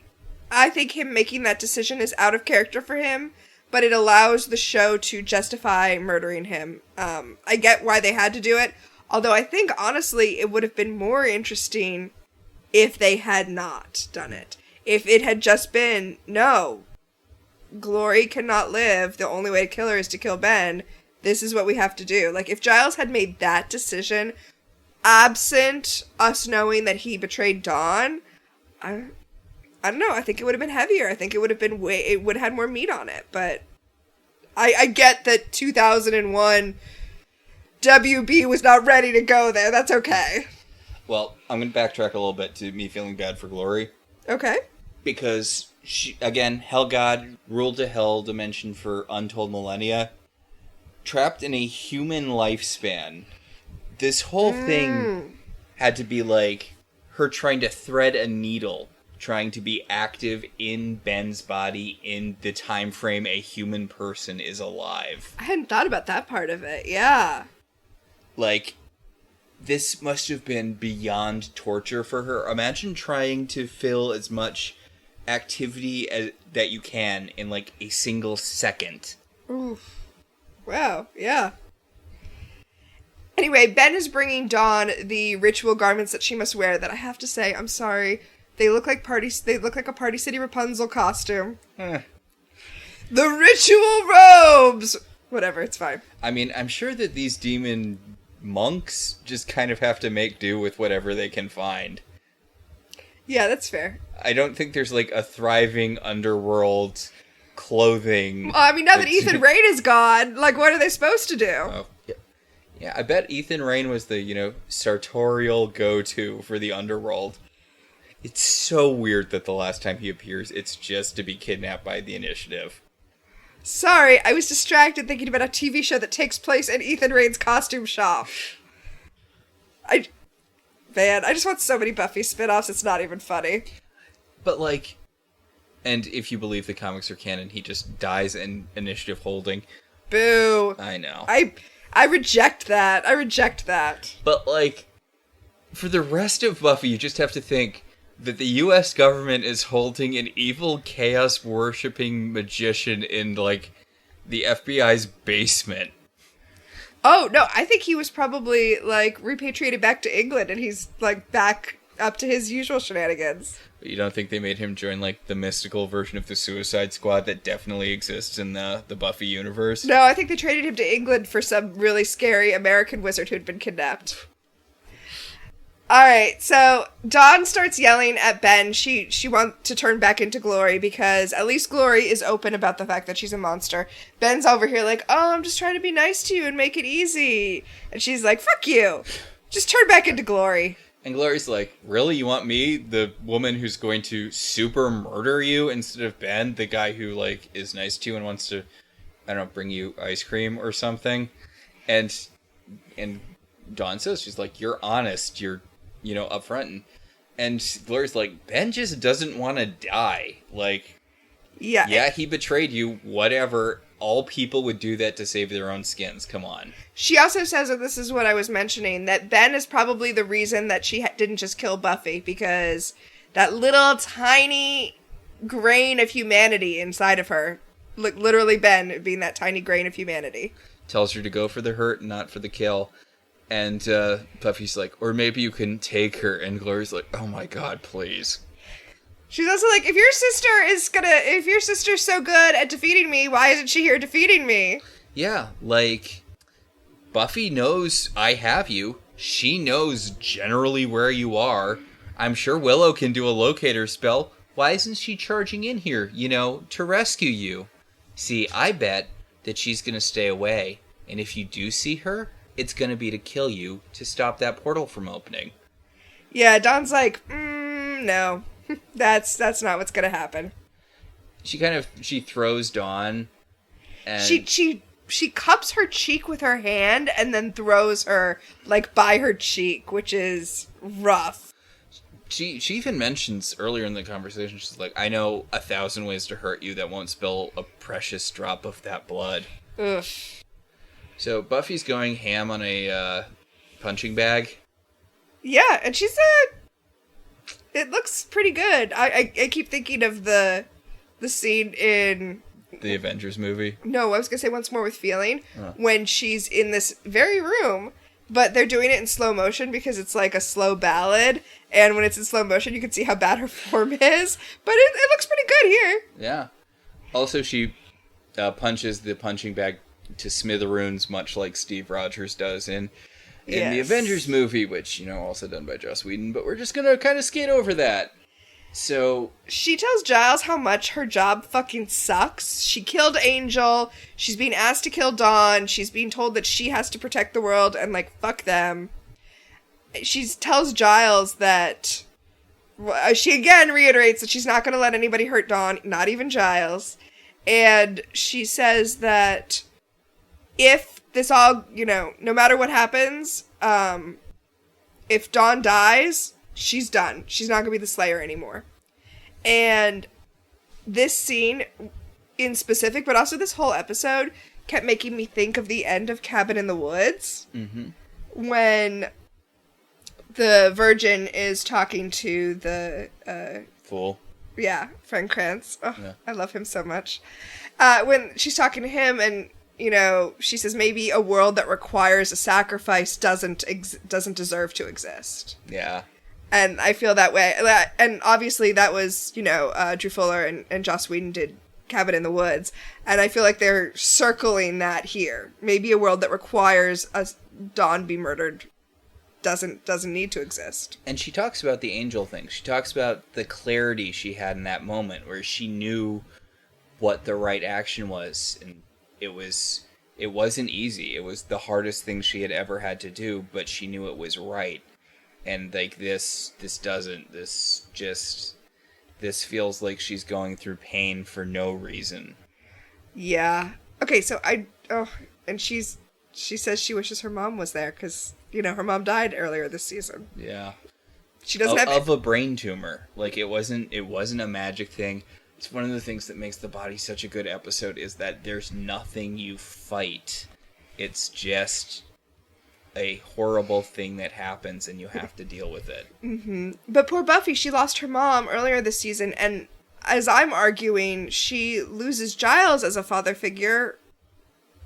think him making that decision is out of character for him, but it allows the show to justify murdering him. I get why they had to do it. Although I think, honestly, it would have been more interesting if they had not done it. If it had just been, no, Glory cannot live, the only way to kill her is to kill Ben, this is what we have to do. Like, if Giles had made that decision, absent us knowing that he betrayed Dawn, I don't know, I think it would have been heavier. I think it would have been it would have had more meat on it, but I get that 2001... WB was not ready to go there. That's okay. Well, I'm going to backtrack a little bit to me feeling bad for Glory. Okay. Because, she, again, Hell God ruled a hell dimension for untold millennia. Trapped in a human lifespan. This whole thing had to be like her trying to thread a needle. Trying to be active in Ben's body in the time frame a human person is alive. I hadn't thought about that part of it. Yeah. Like, this must have been beyond torture for her. Imagine trying to fill as much activity that you can in, like, a single second. Oof. Wow, yeah. Anyway, Ben is bringing Dawn the ritual garments that she must wear that I have to say, I'm sorry, they look like a Party City Rapunzel costume. The ritual robes! Whatever, it's fine. I mean, I'm sure that these demon monks just kind of have to make do with whatever they can find. Yeah, that's fair. I don't think there's, like, a thriving underworld clothing. Well, I mean, now that Ethan Rain is gone, like, what are they supposed to do? Oh, yeah. Yeah, I bet Ethan Rain was the, you know, sartorial go-to for the underworld. It's so weird that the last time he appears, it's just to be kidnapped by the Initiative. Sorry, I was distracted thinking about a TV show that takes place in Ethan Rain's costume shop. I just want so many Buffy spin-offs, it's not even funny. But, like, and if you believe the comics are canon, he just dies in Initiative holding. Boo. I know. I reject that. I reject that. But, like, for the rest of Buffy, you just have to think that the U.S. government is holding an evil, chaos-worshipping magician in, like, the FBI's basement. Oh, no, I think he was probably, like, repatriated back to England, and he's, like, back up to his usual shenanigans. But you don't think they made him join, like, the mystical version of the Suicide Squad that definitely exists in the Buffy universe? No, I think they traded him to England for some really scary American wizard who'd been kidnapped. Alright, so Dawn starts yelling at Ben. She wants to turn back into Glory because at least Glory is open about the fact that she's a monster. Ben's over here like, oh, I'm just trying to be nice to you and make it easy. And she's like, fuck you. Just turn back into Glory. And Glory's like, really? You want me, the woman who's going to super murder you, instead of Ben, the guy who, like, is nice to you and wants to, I don't know, bring you ice cream or something? And Dawn says, she's like, you're honest, you're, upfront. And Glory's like, Ben just doesn't want to die. Like, yeah, he betrayed you, whatever. All people would do that to save their own skins. Come on. She also says, and this is what I was mentioning, that Ben is probably the reason that she didn't just kill Buffy, because that little tiny grain of humanity inside of her, literally Ben being that tiny grain of humanity. Tells her to go for the hurt, not for the kill. And Buffy's like, or maybe you can take her. And Glory's like, oh my god, please. She's also like, if your sister's so good at defeating me, why isn't she here defeating me? Yeah, like, Buffy knows I have you. She knows generally where you are. I'm sure Willow can do a locator spell. Why isn't she charging in here, to rescue you? See, I bet that she's gonna stay away. And if you do see her, it's gonna be to kill you to stop that portal from opening. Yeah, Dawn's like, no. That's not what's gonna happen. She throws Dawn, and she cups her cheek with her hand and then throws her like by her cheek, which is rough. She even mentions earlier in the conversation, she's like, I know 1,000 ways to hurt you that won't spill a precious drop of that blood. Ugh. So Buffy's going ham on a punching bag. Yeah, and it looks pretty good. I keep thinking of the scene in the Avengers movie. No, I was gonna say Once More with Feeling, when she's in this very room, but they're doing it in slow motion because it's like a slow ballad, and when it's in slow motion, you can see how bad her form is. But it looks pretty good here. Yeah. Also, she punches the punching bag to smithereens, much like Steve Rogers does in the Avengers movie, which, also done by Joss Whedon, but we're just gonna kind of skate over that. So she tells Giles how much her job fucking sucks. She killed Angel. She's being asked to kill Dawn. She's being told that she has to protect the world and, like, fuck them. She tells Giles that she again reiterates that she's not going to let anybody hurt Dawn, not even Giles. And she says that if this all, no matter what happens, if Dawn dies, she's done. She's not going to be the Slayer anymore. And this scene in specific, but also this whole episode, kept making me think of the end of Cabin in the Woods. Mm-hmm. When the Virgin is talking to the Fool. Yeah, Frank Kranz. Oh, yeah. I love him so much. When she's talking to him and, she says maybe a world that requires a sacrifice doesn't deserve to exist. Yeah. And I feel that way. And obviously that was, Drew Fuller and Joss Whedon did Cabin in the Woods. And I feel like they're circling that here. Maybe a world that requires a Dawn be murdered doesn't need to exist. And she talks about the angel thing. She talks about the clarity she had in that moment where she knew what the right action was. And it wasn't easy. It was the hardest thing she had ever had to do, but she knew it was right. And like this feels like she's going through pain for no reason. Yeah. Okay, so and she says she wishes her mom was there because, her mom died earlier this season. Yeah. She doesn't have of a brain tumor. Like it wasn't a magic thing. It's one of the things that makes The Body such a good episode is that there's nothing you fight. It's just a horrible thing that happens and you have to deal with it. Mm-hmm. But poor Buffy, she lost her mom earlier this season, and as I'm arguing, she loses Giles as a father figure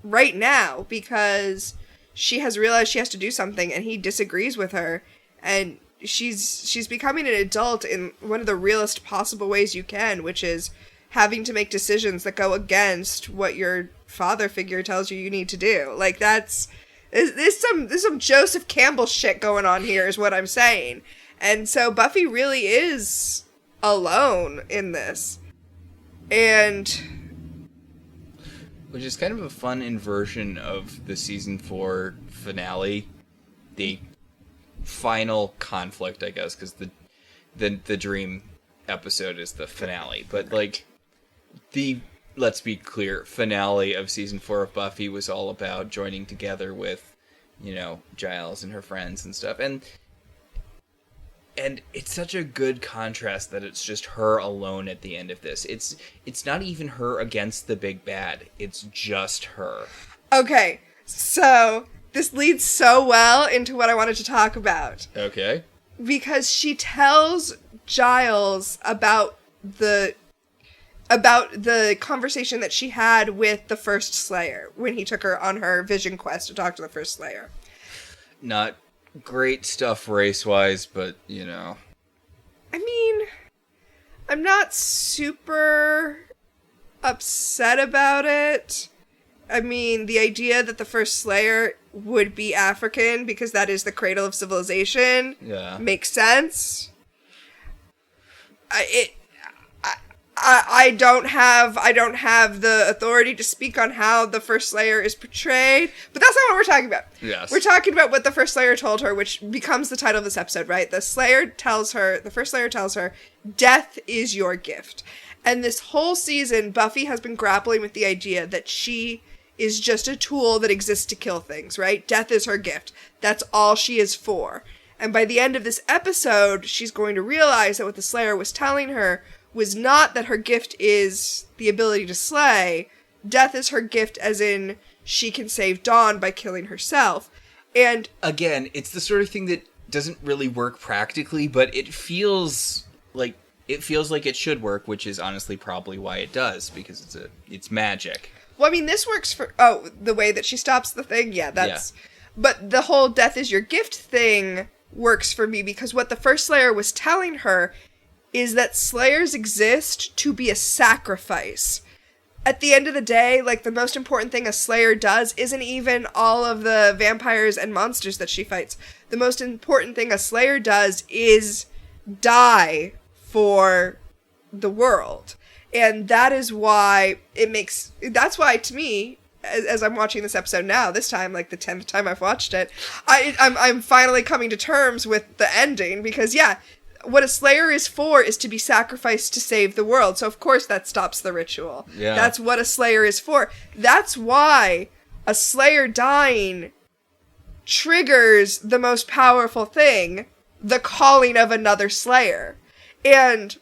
right now because she has realized she has to do something and he disagrees with her, and she's becoming an adult in one of the realest possible ways you can, which is having to make decisions that go against what your father figure tells you need to do. Like, it's There's some Joseph Campbell shit going on here, is what I'm saying. And so Buffy really is alone in this. And... which is kind of a fun inversion of the season 4 finale. The final conflict, I guess, because the dream episode is the finale. But, like, let's be clear, finale of season 4 of Buffy was all about joining together with, Giles and her friends and stuff. And it's such a good contrast that it's just her alone at the end of this. It's not even her against the big bad. It's just her. Okay, so this leads so well into what I wanted to talk about. Okay. Because she tells Giles about the conversation that she had with the first Slayer when he took her on her vision quest to talk to the first Slayer. Not great stuff race-wise, but, I mean, I'm not super upset about it. I mean, the idea that the first Slayer would be African because that is the cradle of civilization makes sense. I don't have the authority to speak on how the first Slayer is portrayed, but that's not what we're talking about. Yes. We're talking about what the first Slayer told her, which becomes the title of this episode, right? The first Slayer tells her, death is your gift. And this whole season, Buffy has been grappling with the idea that she is just a tool that exists to kill things, right? Death is her gift. That's all she is for. And by the end of this episode, she's going to realize that what the Slayer was telling her was not that her gift is the ability to slay. Death is her gift, as in she can save Dawn by killing herself. And again, it's the sort of thing that doesn't really work practically, but it feels like it should work, which is honestly probably why it does, because it's magic. Well, I mean, this works for the way that she stops the thing. Yeah, that's. Yeah. But the whole death is your gift thing works for me because what the first Slayer was telling her is that Slayers exist to be a sacrifice. At the end of the day, like, the most important thing a Slayer does isn't even all of the vampires and monsters that she fights. The most important thing a Slayer does is die for the world. And that is why that's why, to me, as I'm watching this episode now, this time, like the 10th time I've watched it, I'm finally coming to terms with the ending, because, yeah, what a Slayer is for is to be sacrificed to save the world. So, of course, that stops the ritual. Yeah. That's what a Slayer is for. That's why a Slayer dying triggers the most powerful thing, the calling of another Slayer. And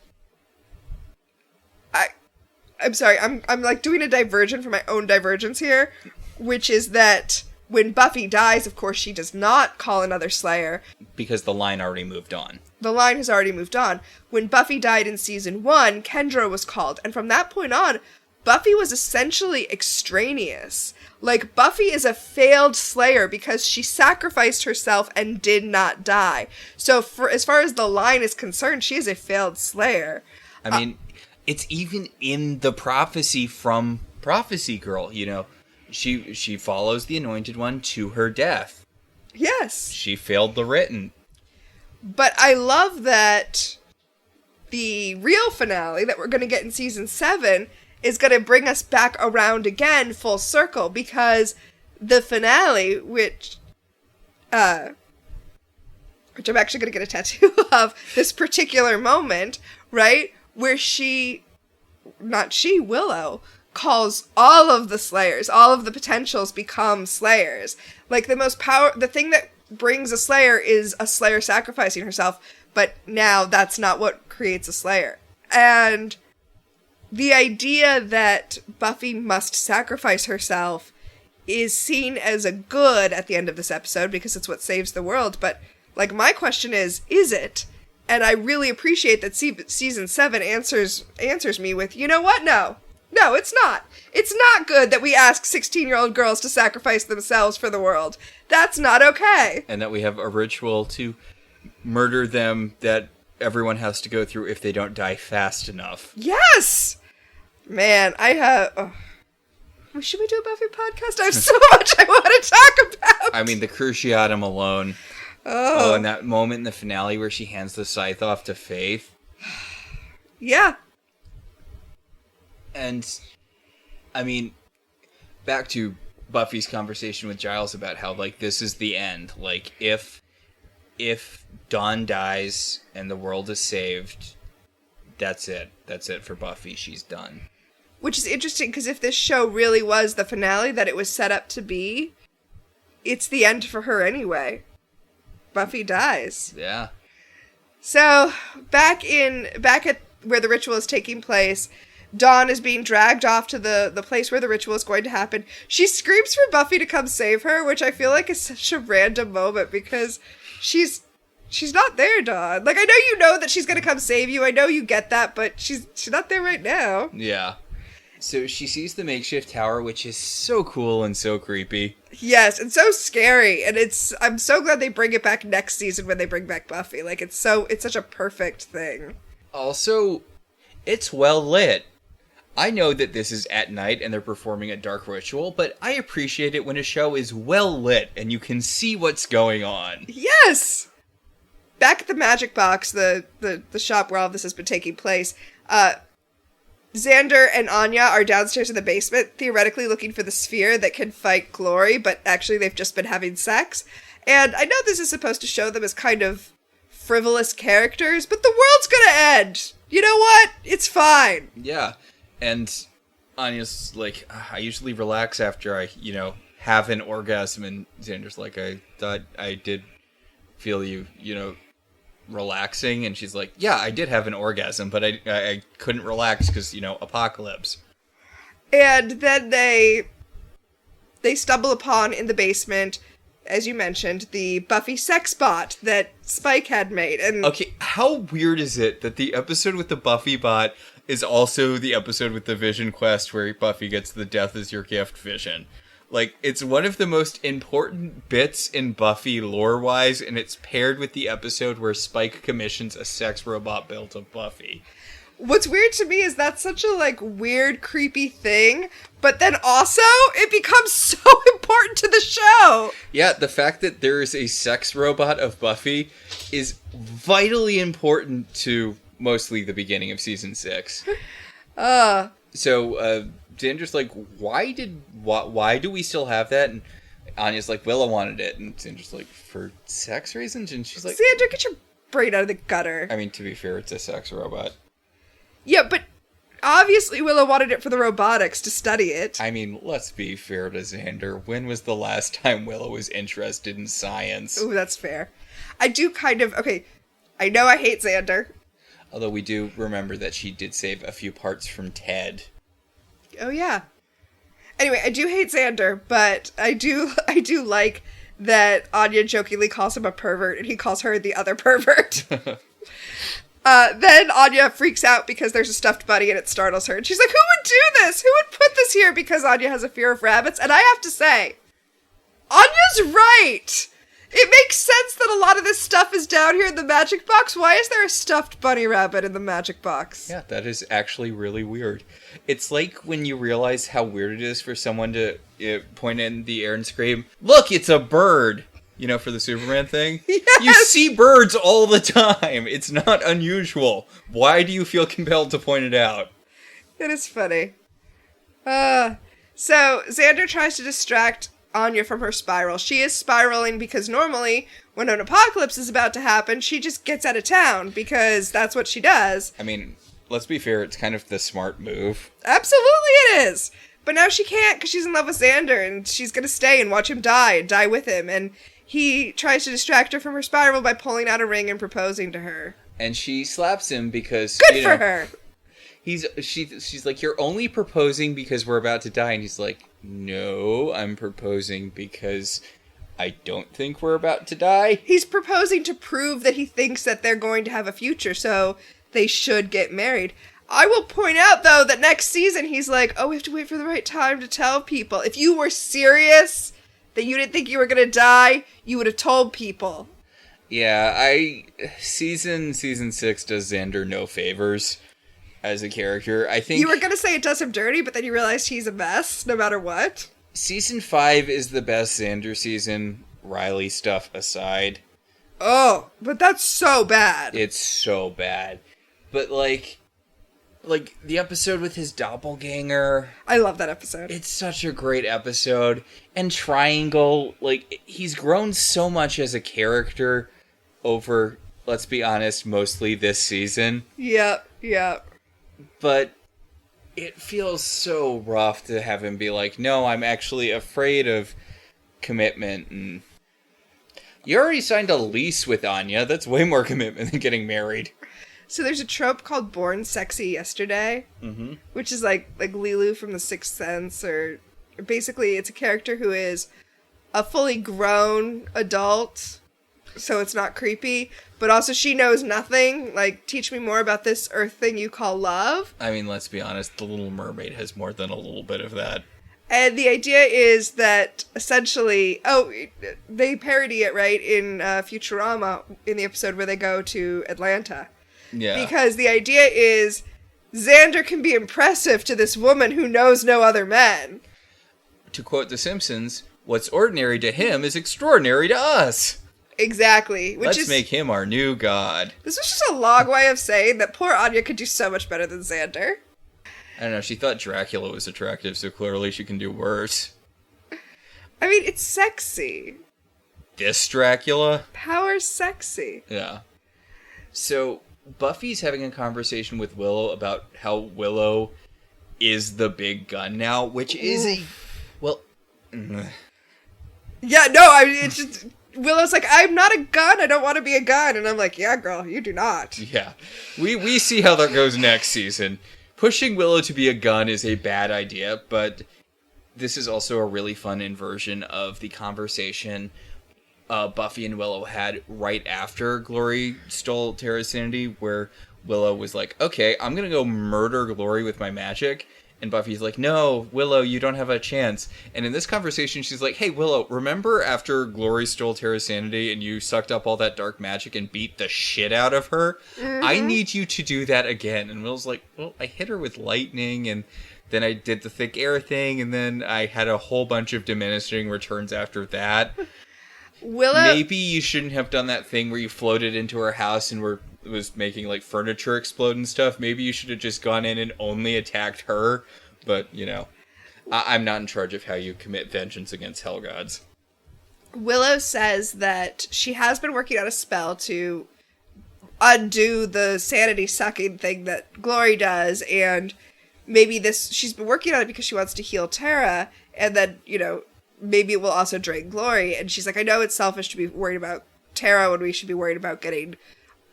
I'm sorry, I'm like doing a diversion from my own divergence here, which is that when Buffy dies, of course, she does not call another Slayer. Because the line already moved on. The line has already moved on. When Buffy died in season 1, Kendra was called. And from that point on, Buffy was essentially extraneous. Like, Buffy is a failed Slayer because she sacrificed herself and did not die. So as far as the line is concerned, she is a failed Slayer. I mean, it's even in the prophecy from Prophecy Girl, She follows the Anointed One to her death. Yes. She failed the written. But I love that the real finale that we're going to get in season 7 is going to bring us back around again full circle, because the finale, which I'm actually going to get a tattoo of, this particular moment, right, where Willow calls all of the Slayers, all of the potentials become Slayers. Like, the thing that brings a Slayer is a Slayer sacrificing herself, but now that's not what creates a Slayer. And the idea that Buffy must sacrifice herself is seen as a good at the end of this episode because it's what saves the world, but, like, my question is it? And I really appreciate that season 7 answers me with, you know what? No, it's not. It's not good that we ask 16-year-old girls to sacrifice themselves for the world. That's not okay. And that we have a ritual to murder them that everyone has to go through if they don't die fast enough. Yes! Man, I have... Oh. Should we do a Buffy podcast? I have so much I want to talk about. I mean, the Cruciatum alone. Oh, and that moment in the finale where she hands the scythe off to Faith. Yeah. And, I mean, back to Buffy's conversation with Giles about how, like, this is the end. Like, if Dawn dies and the world is saved, that's it. That's it for Buffy. She's done. Which is interesting, because if this show really was the finale that it was set up to be, it's the end for her anyway. Buffy dies. Yeah. So, back at where the ritual is taking place, Dawn is being dragged off to the place where the ritual is going to happen. She screams for Buffy to come save her, which I feel like is such a random moment, because she's not there, Dawn. Like, I know you know that she's going to come save you. I know you get that, but she's not there right now. Yeah. So she sees the makeshift tower, which is so cool and so creepy. Yes, and so scary. And I'm so glad they bring it back next season when they bring back Buffy. Like, it's such a perfect thing. Also, it's well lit. I know that this is at night and they're performing a dark ritual, but I appreciate it when a show is well lit and you can see what's going on. Yes! Back at the Magic Box, the shop where all of this has been taking place, Xander and Anya are downstairs in the basement, theoretically looking for the sphere that can fight Glory, but actually they've just been having sex. And I know this is supposed to show them as kind of frivolous characters, but the world's gonna end! You know what? It's fine. Yeah. And Anya's like, I usually relax after I, have an orgasm, and Xander's like, I thought I did feel you, relaxing, and she's like, yeah, I did have an orgasm, but I couldn't relax because, apocalypse. And then they stumble upon, in the basement, as you mentioned, the Buffy sex bot that Spike had made. And okay, how weird is it that the episode with the Buffy bot is also the episode with the Vision Quest where Buffy gets the death is your gift vision? Like, it's one of the most important bits in Buffy lore-wise, and it's paired with the episode where Spike commissions a sex robot built of Buffy. What's weird to me is that's such a, weird, creepy thing, but then also, it becomes so important to the show! Yeah, the fact that there is a sex robot of Buffy is vitally important to mostly the beginning of season 6. So, Xander's like, why do we still have that? And Anya's like, Willow wanted it. And Xander's like, for sex reasons? And she's like, Xander, get your brain out of the gutter. I mean, to be fair, it's a sex robot. Yeah, but obviously Willow wanted it for the robotics to study it. I mean, let's be fair to Xander. When was the last time Willow was interested in science? Ooh, that's fair. I do okay, I know I hate Xander. Although we do remember that she did save a few parts from Ted. Oh, yeah. Anyway, I do hate Xander, but I do like that Anya jokingly calls him a pervert, and he calls her the other pervert. Then Anya freaks out because there's a stuffed bunny, and it startles her. And she's like, who would do this? Who would put this here? Because Anya has a fear of rabbits. And I have to say, Anya's right! It makes sense that a lot of this stuff is down here in the magic box. Why is there a stuffed bunny rabbit in the magic box? Yeah, that is actually really weird. It's like when you realize how weird it is for someone to point in the air and scream, look, it's a bird! For the Superman thing? Yes! You see birds all the time! It's not unusual. Why do you feel compelled to point it out? It is funny. So, Xander tries to distract Anya from her spiral. She is spiraling because normally, when an apocalypse is about to happen, she just gets out of town because that's what she does. I mean, let's be fair, it's kind of the smart move. Absolutely it is! But now she can't because she's in love with Xander and she's gonna stay and watch him die and die with him. And he tries to distract her from her spiral by pulling out a ring and proposing to her. And she slaps him because, Good for her! She's like, you're only proposing because we're about to die. And he's like, no, I'm proposing because I don't think we're about to die. He's proposing to prove that he thinks that they're going to have a future, so they should get married. I will point out, though, that next season he's like, we have to wait for the right time to tell people. If you were serious that you didn't think you were going to die, you would have told people. Yeah, season 6 does Xander no favors. as a character. I think you were gonna say it does him dirty, but then you realized he's a mess no matter what. Season 5 is the best Xander season, Riley stuff aside. Oh, but that's so bad. It's so bad. But, like the episode with his doppelganger. I love that episode. It's such a great episode. And Triangle, like, he's grown so much as a character over, let's be honest, mostly this season. Yep. But it feels so rough to have him be like, no, I'm actually afraid of commitment. And you already signed a lease with Anya. That's way more commitment than getting married. So there's a trope called Born Sexy Yesterday, which is like Lilu from The Sixth Sense, or basically it's a character who is a fully grown adult, so it's not creepy, but also she knows nothing. Like, teach me more about this earth thing you call love. I mean, let's be honest, The Little Mermaid has more than a little bit of that. And the idea is that essentially, they parody it, right, in Futurama, in the episode where they go to Atlanta. Yeah. Because the idea is Xander can be impressive to this woman who knows no other men. To quote The Simpsons, what's ordinary to him is extraordinary to us. Exactly. Let's make him our new god. This was just a long way of saying that poor Anya could do so much better than Xander. I don't know, she thought Dracula was attractive, so clearly she can do worse. I mean, it's sexy. This Dracula? Power's sexy. Yeah. So, Buffy's having a conversation with Willow about how Willow is the big gun now, which is Yeah, no, it's just... Willow's like, I'm not a gun, I don't want to be a gun. And I'm like, yeah, girl, you do not. Yeah. We see how that goes next season. Pushing Willow to be a gun is a bad idea, but this is also a really fun inversion of the conversation Buffy and Willow had right after Glory stole Tara's sanity, where Willow was like, okay, I'm gonna go murder Glory with my magic. And Buffy's like, no, Willow, you don't have a chance. And in this conversation, she's like, hey, Willow, remember after Glory stole Tara's sanity and you sucked up all that dark magic and beat the shit out of her? Mm-hmm. I need you to do that again. And Willow's like, well, I hit her with lightning, and then I did the thick air thing, and then I had a whole bunch of diminishing returns after that. Willow... Maybe you shouldn't have done that thing where you floated into her house and was making, like, furniture explode and stuff. Maybe you should have just gone in and only attacked her. But, you know, I'm not in charge of how you commit vengeance against hell gods. Willow says that she has been working on a spell to undo the sanity-sucking thing that Glory does, and maybe she's been working on it because she wants to heal Tara, and then, you know, maybe it will also drain Glory. And she's like, I know it's selfish to be worried about Tara when we should be worried about getting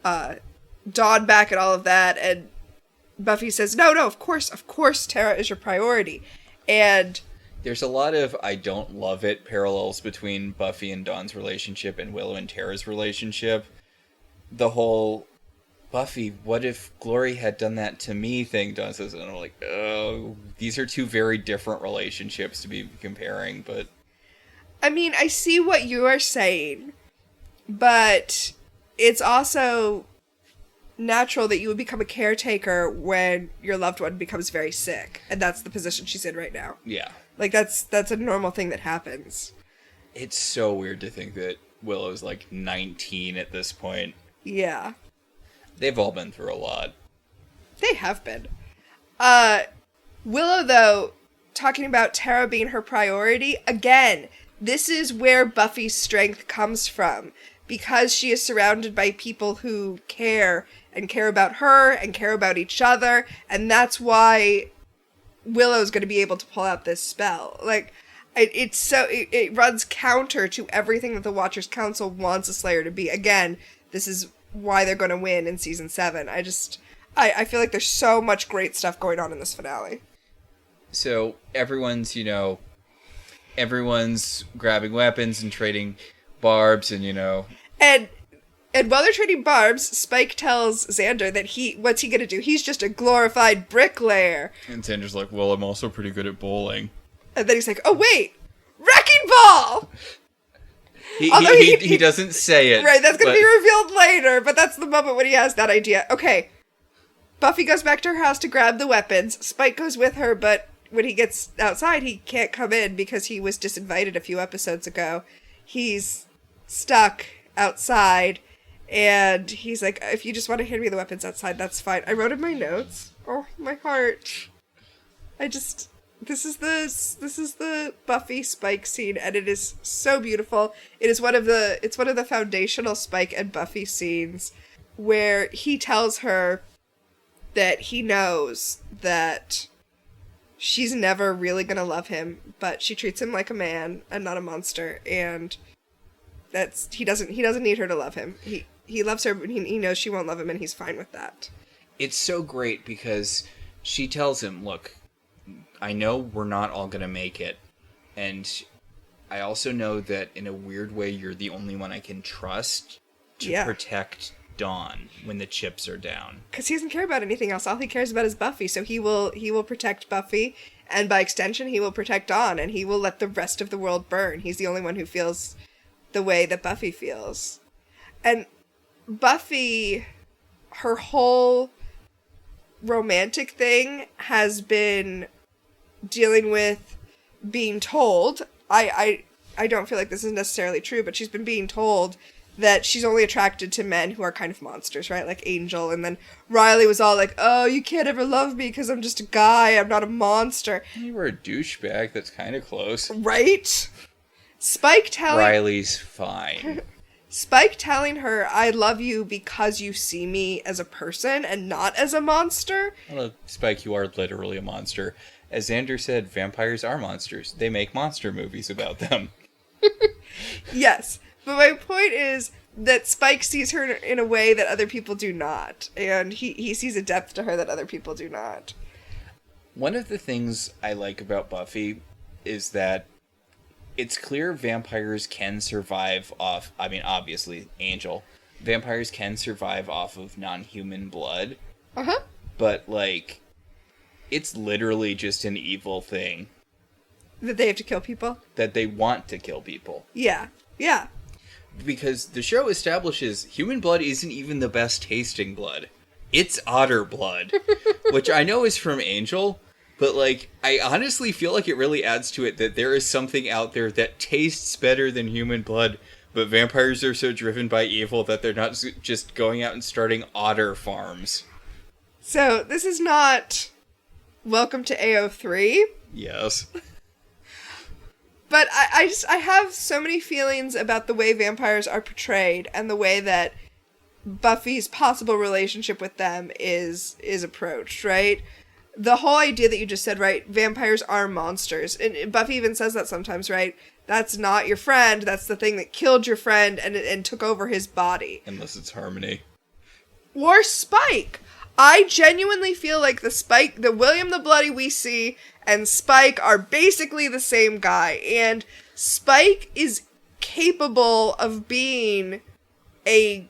Dawn back and all of that. And Buffy says, no, of course Tara is your priority. And there's a lot of I don't love it parallels between Buffy and Dawn's relationship and Willow and Tara's relationship. The whole, Buffy, what if Glory had done that to me thing Dawn says, and I'm like, oh, these are two very different relationships to be comparing, but... I mean, I see what you are saying, but it's also natural that you would become a caretaker when your loved one becomes very sick, and that's the position she's in right now. Yeah. Like, that's a normal thing that happens. It's so weird to think that Willow's like 19 at this point. Yeah. They've all been through a lot. They have been. Willow, though, talking about Tara being her priority, again, this is where Buffy's strength comes from. Because she is surrounded by people who care about her and care about each other, and that's why Willow's going to be able to pull out this spell. Like, it runs counter to everything that the Watchers Council wants a Slayer to be. Again, this is why they're going to win in season 7. I feel like there's so much great stuff going on in this finale. So everyone's grabbing weapons and trading barbs and, And while they're trading barbs, Spike tells Xander that what's he gonna do? He's just a glorified bricklayer. And Xander's like, well, I'm also pretty good at bowling. And then he's like, oh wait, wrecking ball! He doesn't say it. Right, that's gonna be revealed later, but that's the moment when he has that idea. Okay, Buffy goes back to her house to grab the weapons. Spike goes with her, but when he gets outside, he can't come in because he was disinvited a few episodes ago. He's stuck outside, and he's like, if you just want to hand me the weapons outside, that's fine. I wrote in my notes. Oh, my heart. This is the Buffy Spike scene, and it is so beautiful. It's one of the foundational Spike and Buffy scenes where he tells her that he knows that she's never really gonna love him, but she treats him like a man and not a monster, and he doesn't need her to love him. He loves her, but he knows she won't love him, and he's fine with that. It's so great because she tells him, look, I know we're not all gonna make it, and I also know that in a weird way you're the only one I can trust to protect Dawn when the chips are down. Because he doesn't care about anything else. All he cares about is Buffy, so he will protect Buffy, and by extension he will protect Dawn, and he will let the rest of the world burn. He's the only one who feels the way that Buffy feels. And Buffy, her whole romantic thing has been dealing with being told, I don't feel like this is necessarily true, but she's been being told that she's only attracted to men who are kind of monsters, right? Like Angel, and then Riley was all like, oh, you can't ever love me because I'm just a guy, I'm not a monster. You were a douchebag, that's kind of close. Right? Riley's fine. Spike telling her, I love you because you see me as a person and not as a monster. Well, Spike, you are literally a monster. As Xander said, vampires are monsters. They make monster movies about them. Yes, but my point is that Spike sees her in a way that other people do not, and he sees a depth to her that other people do not. One of the things I like about Buffy is that it's clear vampires can survive off, I mean, obviously, Angel. Vampires can survive off of non-human blood. Uh-huh. But, like, it's literally just an evil thing. That they have to kill people? That they want to kill people. Yeah. Yeah. Because the show establishes human blood isn't even the best tasting blood. It's otter blood. Which I know is from Angel, but, like, I honestly feel like it really adds to it that there is something out there that tastes better than human blood, but vampires are so driven by evil that they're not just going out and starting otter farms. So, this is not Welcome to AO3. Yes. But I have so many feelings about the way vampires are portrayed and the way that Buffy's possible relationship with them is approached, right? The whole idea that you just said, right? Vampires are monsters. And Buffy even says that sometimes, right? That's not your friend. That's the thing that killed your friend and took over his body. Unless it's Harmony. Or Spike. I genuinely feel like the William the Bloody we see and Spike are basically the same guy. And Spike is capable of being a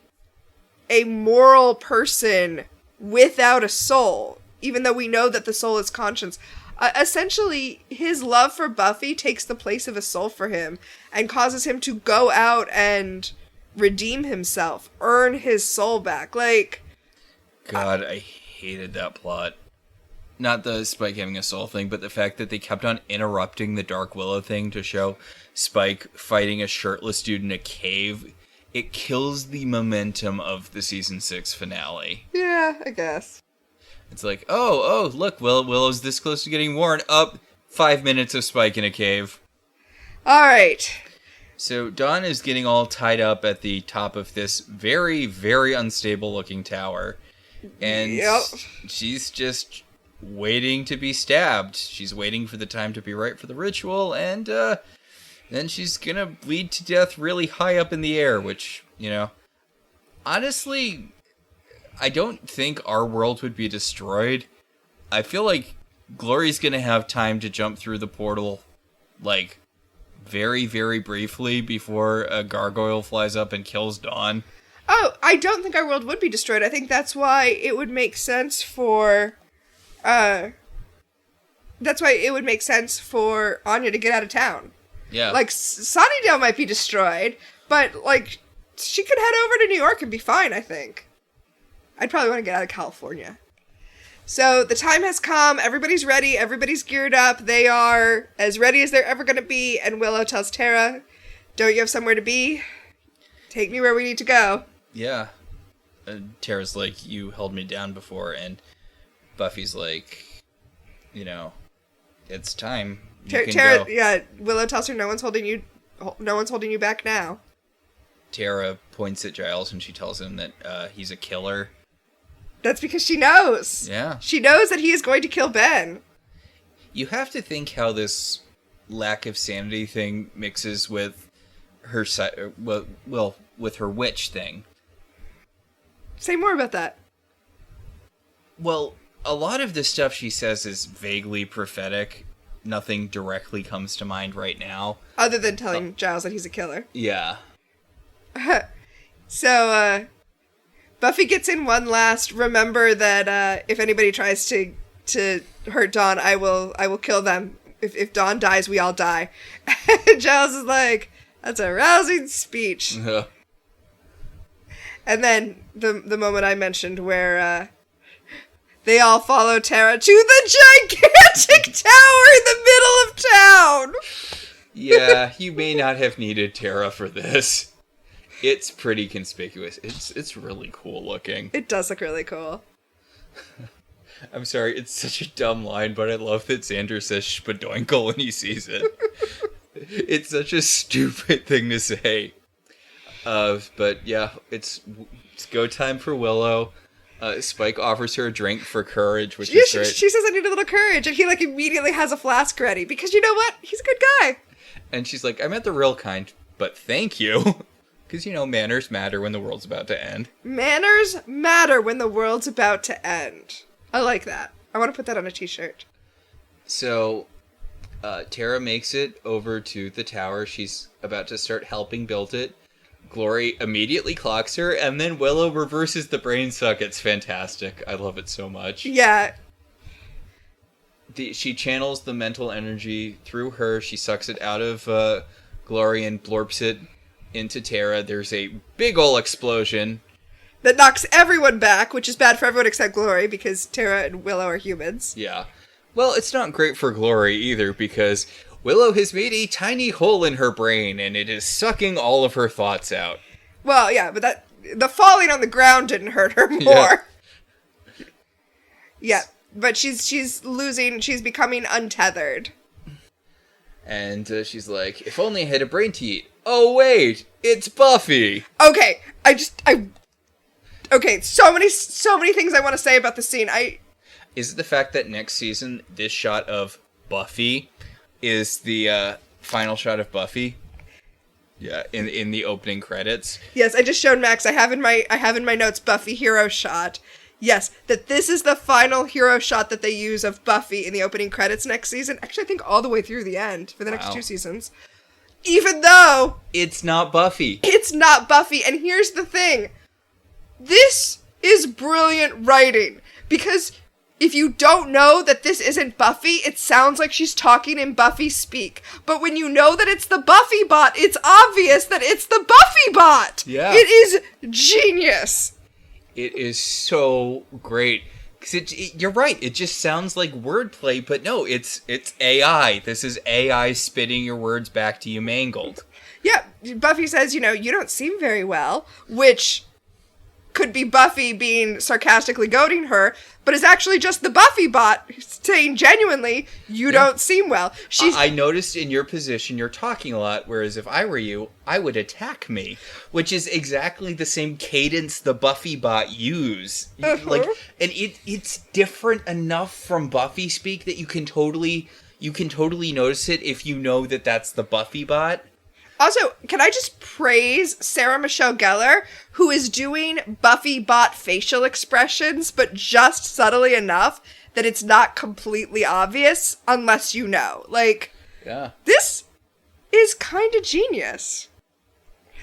moral person without a soul, even though we know that the soul is conscience. Essentially, his love for Buffy takes the place of a soul for him and causes him to go out and redeem himself, earn his soul back. Like, God, I hated that plot. Not the Spike having a soul thing, but the fact that they kept on interrupting the Dark Willow thing to show Spike fighting a shirtless dude in a cave. It kills the momentum of the season 6 finale. Yeah, I guess. It's like, oh, look, Willow's this close to getting worn. Up 5 minutes of Spike in a cave. Alright. So Dawn is getting all tied up at the top of this very, very unstable looking tower. And she's just waiting to be stabbed. She's waiting for the time to be right for the ritual, and then she's gonna bleed to death really high up in the air, which, honestly, I don't think our world would be destroyed. I feel like Glory's gonna have time to jump through the portal, like, very, very briefly before a gargoyle flies up and kills Dawn. Oh, I don't think our world would be destroyed. I think that's why it would make sense for, Anya to get out of town. Yeah. Like, Sunnydale might be destroyed, but, like, she could head over to New York and be fine, I think. I'd probably want to get out of California. So the time has come. Everybody's ready. Everybody's geared up. They are as ready as they're ever going to be. And Willow tells Tara, don't you have somewhere to be? Take me where we need to go. Yeah. Tara's like, you held me down before, and Buffy's like, it's time. You can Tara, go. yeah, Willow tells her no one's holding you back now. Tara points at Giles and she tells him that he's a killer. That's because she knows. Yeah. She knows that he is going to kill Ben. You have to think how this lack of sanity thing mixes with her with her witch thing. Say more about that. Well, a lot of the stuff she says is vaguely prophetic. Nothing directly comes to mind right now. Other than telling Giles that he's a killer. Yeah. So, Buffy gets in one last, remember that if anybody tries to hurt Dawn, I will kill them. If Dawn dies, we all die. And Giles is like, that's a rousing speech. And then the moment I mentioned where they all follow Tara to the gigantic tower in the middle of town. Yeah, you may not have needed Tara for this. It's pretty conspicuous. It's really cool looking. It does look really cool. I'm sorry, it's such a dumb line, but I love that Xander says spadoinkle when he sees it. It's such a stupid thing to say. But yeah, it's go time for Willow. Spike offers her a drink for courage, which is great. She says, I need a little courage, and he immediately has a flask ready, because you know what? He's a good guy. And she's like, I meant the real kind, but thank you. Because, manners matter when the world's about to end. Manners matter when the world's about to end. I like that. I want to put that on a t-shirt. So, Tara makes it over to the tower. She's about to start helping build it. Glory immediately clocks her, and then Willow reverses the brain suck. It's fantastic. I love it so much. Yeah. She channels the mental energy through her. She sucks it out of Glory and blorps it into Tara. There's a big ol' explosion. That knocks everyone back, which is bad for everyone except Glory, because Tara and Willow are humans. Yeah. Well, it's not great for Glory either, because Willow has made a tiny hole in her brain, and it is sucking all of her thoughts out. Well, yeah, but the falling on the ground didn't hurt her more. Yeah, but she's becoming untethered. And she's like, if only I had a brain to eat. Oh, wait, it's Buffy. Okay, okay, so many things I want to say about the scene. Is it the fact that next season, this shot of Buffy is the final shot of Buffy? Yeah, in the opening credits. Yes, I just showed Max. I have in my notes Buffy hero shot. Yes, that this is the final hero shot that they use of Buffy in the opening credits next season. Actually, I think all the way through the end for the next 2 seasons. Even though it's not Buffy. It's not Buffy, and here's the thing. This is brilliant writing, because if you don't know that this isn't Buffy, it sounds like she's talking in Buffy speak. But when you know that it's the Buffy bot, it's obvious that it's the Buffy bot. Yeah. It is genius. It is so great. Because you're right, it just sounds like wordplay, but no, it's AI. This is AI spitting your words back to you mangled. Yeah, Buffy says, you don't seem very well, which could be Buffy being sarcastically goading her, but is actually just the Buffy bot saying genuinely, you don't seem well. I noticed in your position you're talking a lot, whereas if I were you, I would attack me, which is exactly the same cadence the Buffy bot use. And it's different enough from Buffy speak that you can totally notice it if you know that that's the Buffy bot. Also, can I just praise Sarah Michelle Gellar, who is doing Buffy bot facial expressions, but just subtly enough that it's not completely obvious unless you know. Yeah. This is kind of genius.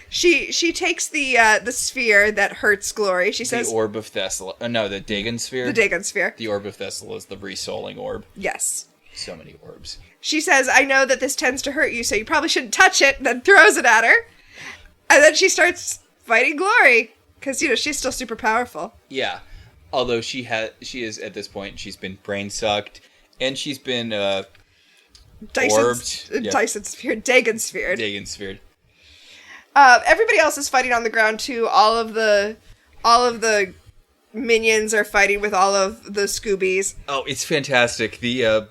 She takes the sphere that hurts Glory. She says the Orb of Thessala. No, the Dagon sphere. The Dagon sphere. The Orb of Thessala is the resouling orb. Yes. So many orbs. She says, I know that this tends to hurt you, so you probably shouldn't touch it, then throws it at her. And then she starts fighting Glory, because, she's still super powerful. Yeah. Although she is at this point, she's been brain sucked, and she's been Dagon sphered. Everybody else is fighting on the ground too. All of the minions are fighting with all of the Scoobies. Oh, it's fantastic. The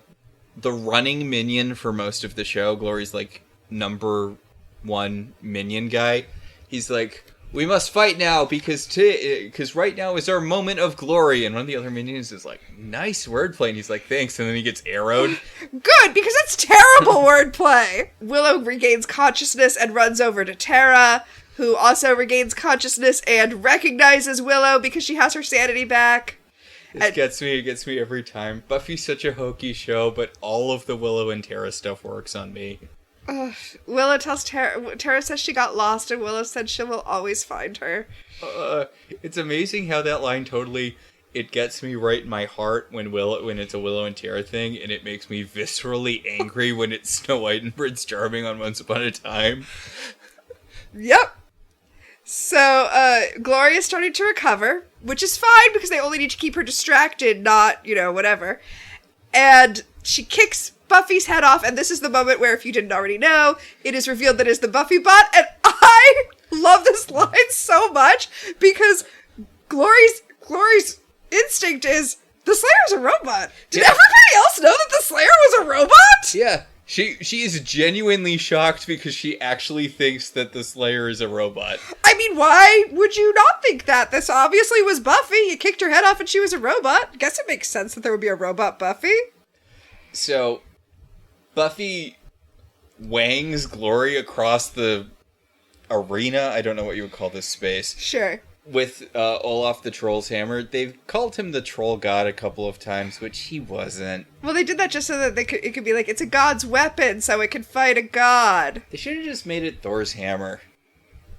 running minion for most of the show, Glory's like number one minion guy. He's like, we must fight now because right now is our moment of glory. And one of the other minions is like, nice wordplay. And he's like, thanks. And then he gets arrowed. Good, because that's terrible wordplay. Willow regains consciousness and runs over to Tara, who also regains consciousness and recognizes Willow because she has her sanity back. It gets me every time. Buffy's such a hokey show, but all of the Willow and Tara stuff works on me. Willow tells Tara says she got lost, and Willow said she will always find her. It's amazing how that line it gets me right in my heart when it's a Willow and Tara thing, and it makes me viscerally angry when it's Snow White and Prince Charming on Once Upon a Time. Yep. So, Gloria is starting to recover, which is fine because they only need to keep her distracted, not, whatever. And she kicks Buffy's head off, and this is the moment where, if you didn't already know, it is revealed that it's the Buffy bot, and I love this line so much because Glory's instinct is, the Slayer's a robot. Did everybody else know that the Slayer was a robot? Yeah. She is genuinely shocked because she actually thinks that the Slayer is a robot. I mean, why would you not think that? This obviously was Buffy. You kicked her head off and she was a robot. Guess it makes sense that there would be a robot Buffy. So, Buffy wangs Glory across the arena. I don't know what you would call this space. Sure. With Olaf the Troll's hammer. They've called him the Troll God a couple of times, which he wasn't. Well, they did that just so that it could be like, it's a god's weapon, so it can fight a god. They should have just made it Thor's hammer.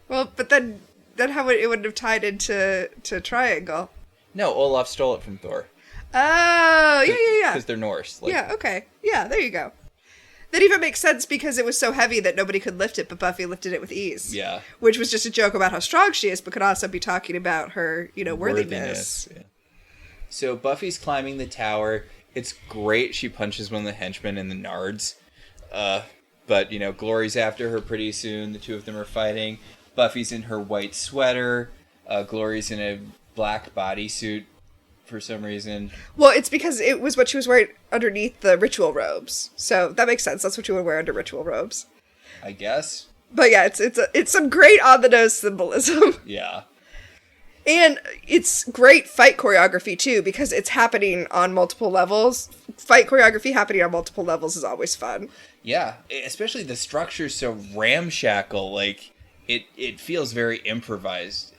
Well, but then how it wouldn't have tied into Triangle. No, Olaf stole it from Thor. Oh, yeah. Because they're Norse. Yeah, okay. Yeah, there you go. That even makes sense because it was so heavy that nobody could lift it, but Buffy lifted it with ease. Yeah. Which was just a joke about how strong she is, but could also be talking about her, worthiness. Yeah. So Buffy's climbing the tower. It's great. She punches one of the henchmen in the nards. But, Glory's after her pretty soon. The two of them are fighting. Buffy's in her white sweater. Glory's in a black bodysuit for some reason. Well, it's because it was what she was wearing underneath the ritual robes. So that makes sense. That's what you would wear under ritual robes. I guess. But yeah, it's some great on-the-nose symbolism. Yeah. And it's great fight choreography, too, because it's happening on multiple levels. Fight choreography happening on multiple levels is always fun. Yeah, especially the structure's so ramshackle. Like, it feels very improvised.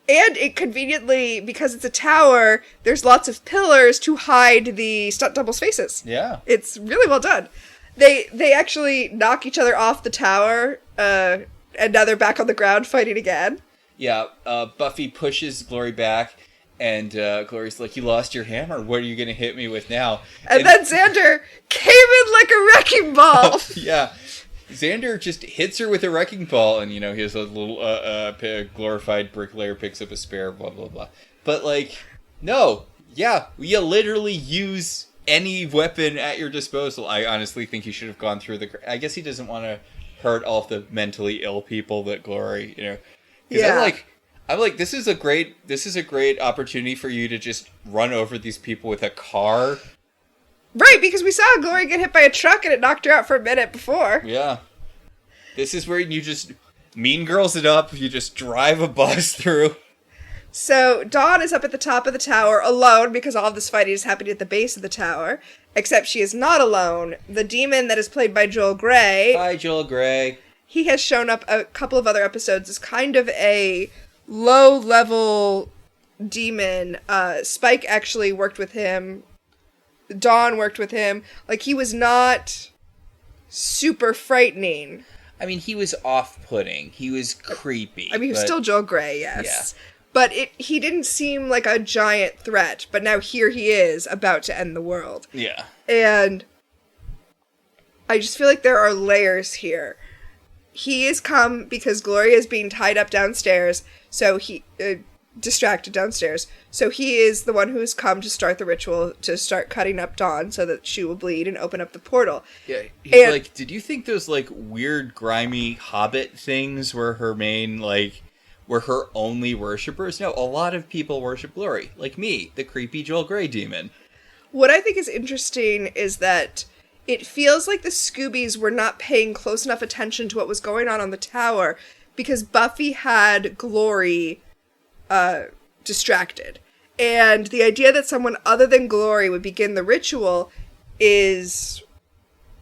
And it conveniently, because it's a tower, there's lots of pillars to hide the stunt doubles' faces. Yeah. It's really well done. They actually knock each other off the tower, and now they're back on the ground fighting again. Yeah, Buffy pushes Glory back, and Glory's like, you lost your hammer, what are you going to hit me with now? And then Xander came in like a wrecking ball. Oh, yeah. Xander just hits her with a wrecking ball, and, he has a little glorified bricklayer picks up a spare, blah, blah, blah. But, no. Yeah, you literally use any weapon at your disposal. I honestly think he should have gone through I guess he doesn't want to hurt all the mentally ill people that Glory, Because yeah. I'm like, this is a great opportunity for you to just run over these people with a car. Right, because we saw Glory get hit by a truck and it knocked her out for a minute before. Yeah. This is where you just mean girls it up. You just drive a bus through. So Dawn is up at the top of the tower alone because all of this fighting is happening at the base of the tower. Except she is not alone. The demon that is played by Joel Grey. Hi, Joel Grey. He has shown up a couple of other episodes as kind of a low-level demon. Spike actually worked with him. Dawn worked with him. He was not super frightening. I mean, he was off-putting. He was creepy. I mean, he was still Joel Grey, yes. Yeah. But he didn't seem like a giant threat. But now here he is, about to end the world. Yeah. And I just feel like there are layers here. He has come because Gloria is being tied up downstairs. So distracted downstairs. So he is the one who has come to start the ritual to start cutting up Dawn so that she will bleed and open up the portal. Yeah, he's like, did you think those, like, weird, grimy hobbit things were her main, like, were her only worshippers? No, a lot of people worship Glory. Like me, the creepy Joel Grey demon. What I think is interesting is that it feels like the Scoobies were not paying close enough attention to what was going on the tower because Buffy had Glory distracted. And the idea that someone other than Glory would begin the ritual is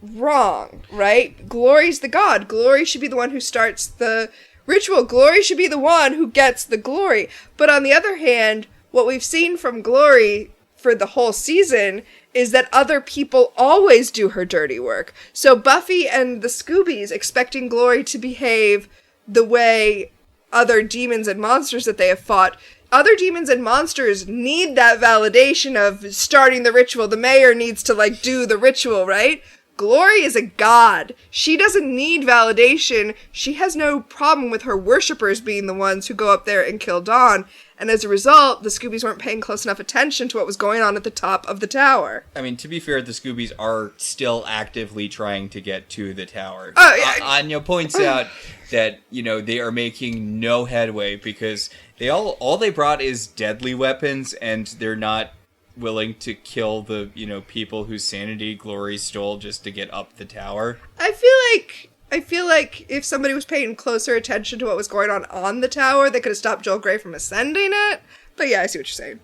wrong, right? Glory's the god. Glory should be the one who starts the ritual. Glory should be the one who gets the glory. But on the other hand, what we've seen from Glory for the whole season is that other people always do her dirty work. So Buffy and the Scoobies expecting Glory to behave the way other demons and monsters that they have fought. Other demons and monsters need that validation of starting the ritual. The mayor needs to, like, do the ritual, right? Glory is a god. She doesn't need validation. She has no problem with her worshippers being the ones who go up there and kill Dawn. And as a result, the Scoobies weren't paying close enough attention to what was going on at the top of the tower. I mean, to be fair, the Scoobies are still actively trying to get to the tower. Oh, yeah. Anya points out that, you know, they are making no headway because all they brought is deadly weapons, and they're not willing to kill the, you know, people whose sanity Glory stole just to get up the tower. I feel like if somebody was paying closer attention to what was going on the tower, they could have stopped Joel Grey from ascending it. But yeah, I see what you're saying.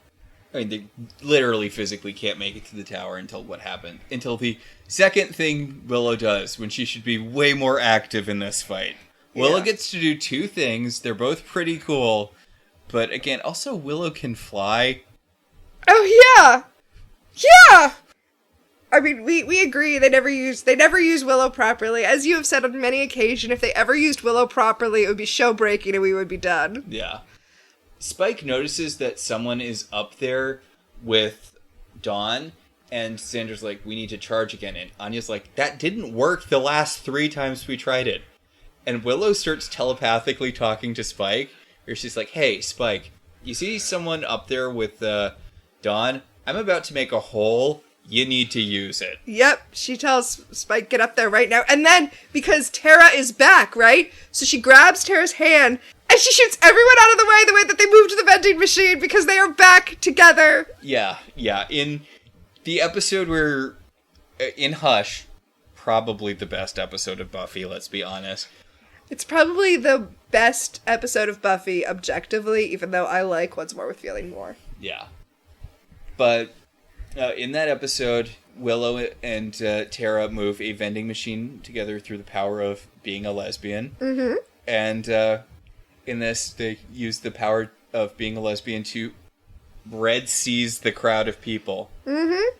I mean, they literally physically can't make it to the tower until what happened. Until the second thing Willow does, when she should be way more active in this fight. Willow gets to do two things. They're both pretty cool. But again, also Willow can fly. Oh, yeah! Yeah! I mean, we agree they never use Willow properly. As you have said on many occasions, if they ever used Willow properly, it would be show breaking and we would be done. Yeah. Spike notices that someone is up there with Dawn, and Sandra's like, we need to charge again. And Anya's like, that didn't work the last 3 times we tried it. And Willow starts telepathically talking to Spike, where she's like, hey, Spike, you see someone up there with Dawn? I'm about to make a hole. You need to use it. Yep, she tells Spike, get up there right now. And then, because Tara is back, right? So she grabs Tara's hand, and she shoots everyone out of the way that they moved to the vending machine, because they are back together. Yeah. In the episode where, in Hush, probably the best episode of Buffy, let's be honest. It's probably the best episode of Buffy, objectively, even though I like Once More with Feeling more. Yeah. But in that episode, Willow and Tara move a vending machine together through the power of being a lesbian. Mm-hmm. And in this, they use the power of being a lesbian to Red Seas the crowd of people. Mm-hmm.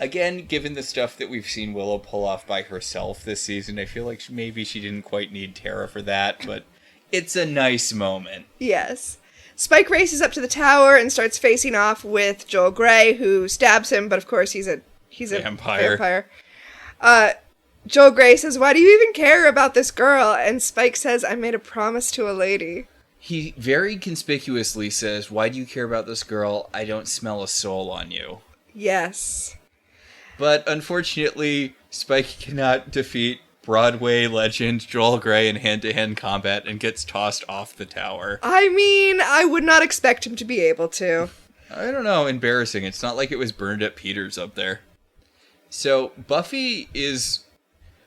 Again, given the stuff that we've seen Willow pull off by herself this season, I feel like maybe she didn't quite need Tara for that, but it's a nice moment. Yes. Spike races up to the tower and starts facing off with Joel Grey, who stabs him, but of course he's a vampire. Joel Grey says, why do you even care about this girl? And Spike says, I made a promise to a lady. He very conspicuously says, why do you care about this girl? I don't smell a soul on you. Yes. But unfortunately, Spike cannot defeat Broadway legend Joel Grey in hand-to-hand combat and gets tossed off the tower. I mean, I would not expect him to be able to. I don't know, embarrassing. It's not like it was Bernadette Peters up there. So, Buffy is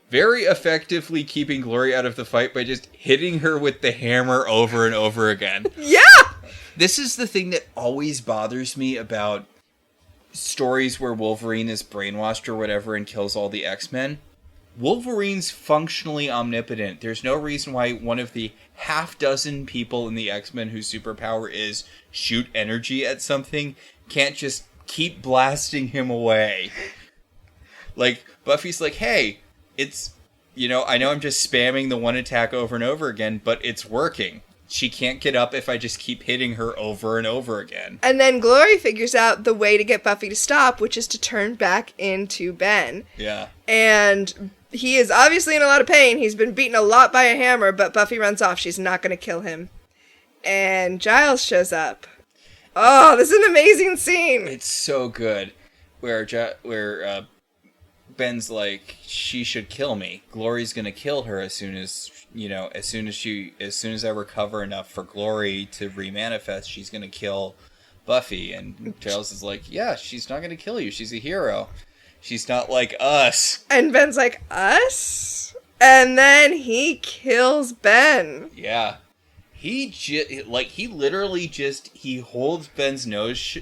very effectively keeping Glory out of the fight by just hitting her with the hammer over and over again. Yeah! This is the thing that always bothers me about stories where Wolverine is brainwashed or whatever and kills all the X-Men. Wolverine's functionally omnipotent. There's no reason why one of the half-dozen people in the X-Men whose superpower is shoot energy at something can't just keep blasting him away. Like, Buffy's like, hey, it's, you know, I know I'm just spamming the one attack over and over again, but it's working. She can't get up if I just keep hitting her over and over again. And then Glory figures out the way to get Buffy to stop, which is to turn back into Ben. Yeah. And he is obviously in a lot of pain. He's been beaten a lot by a hammer, but Buffy runs off. She's not going to kill him. And Giles shows up. Oh, this is an amazing scene. It's so good. Where Ben's like, she should kill me. Glory's gonna kill her as soon as I recover enough for Glory to remanifest, she's gonna kill Buffy. And Giles is like, yeah, she's not gonna kill you. She's a hero. She's not like us. And Ben's like, us? And then he kills Ben. Yeah. He literally holds Ben's nose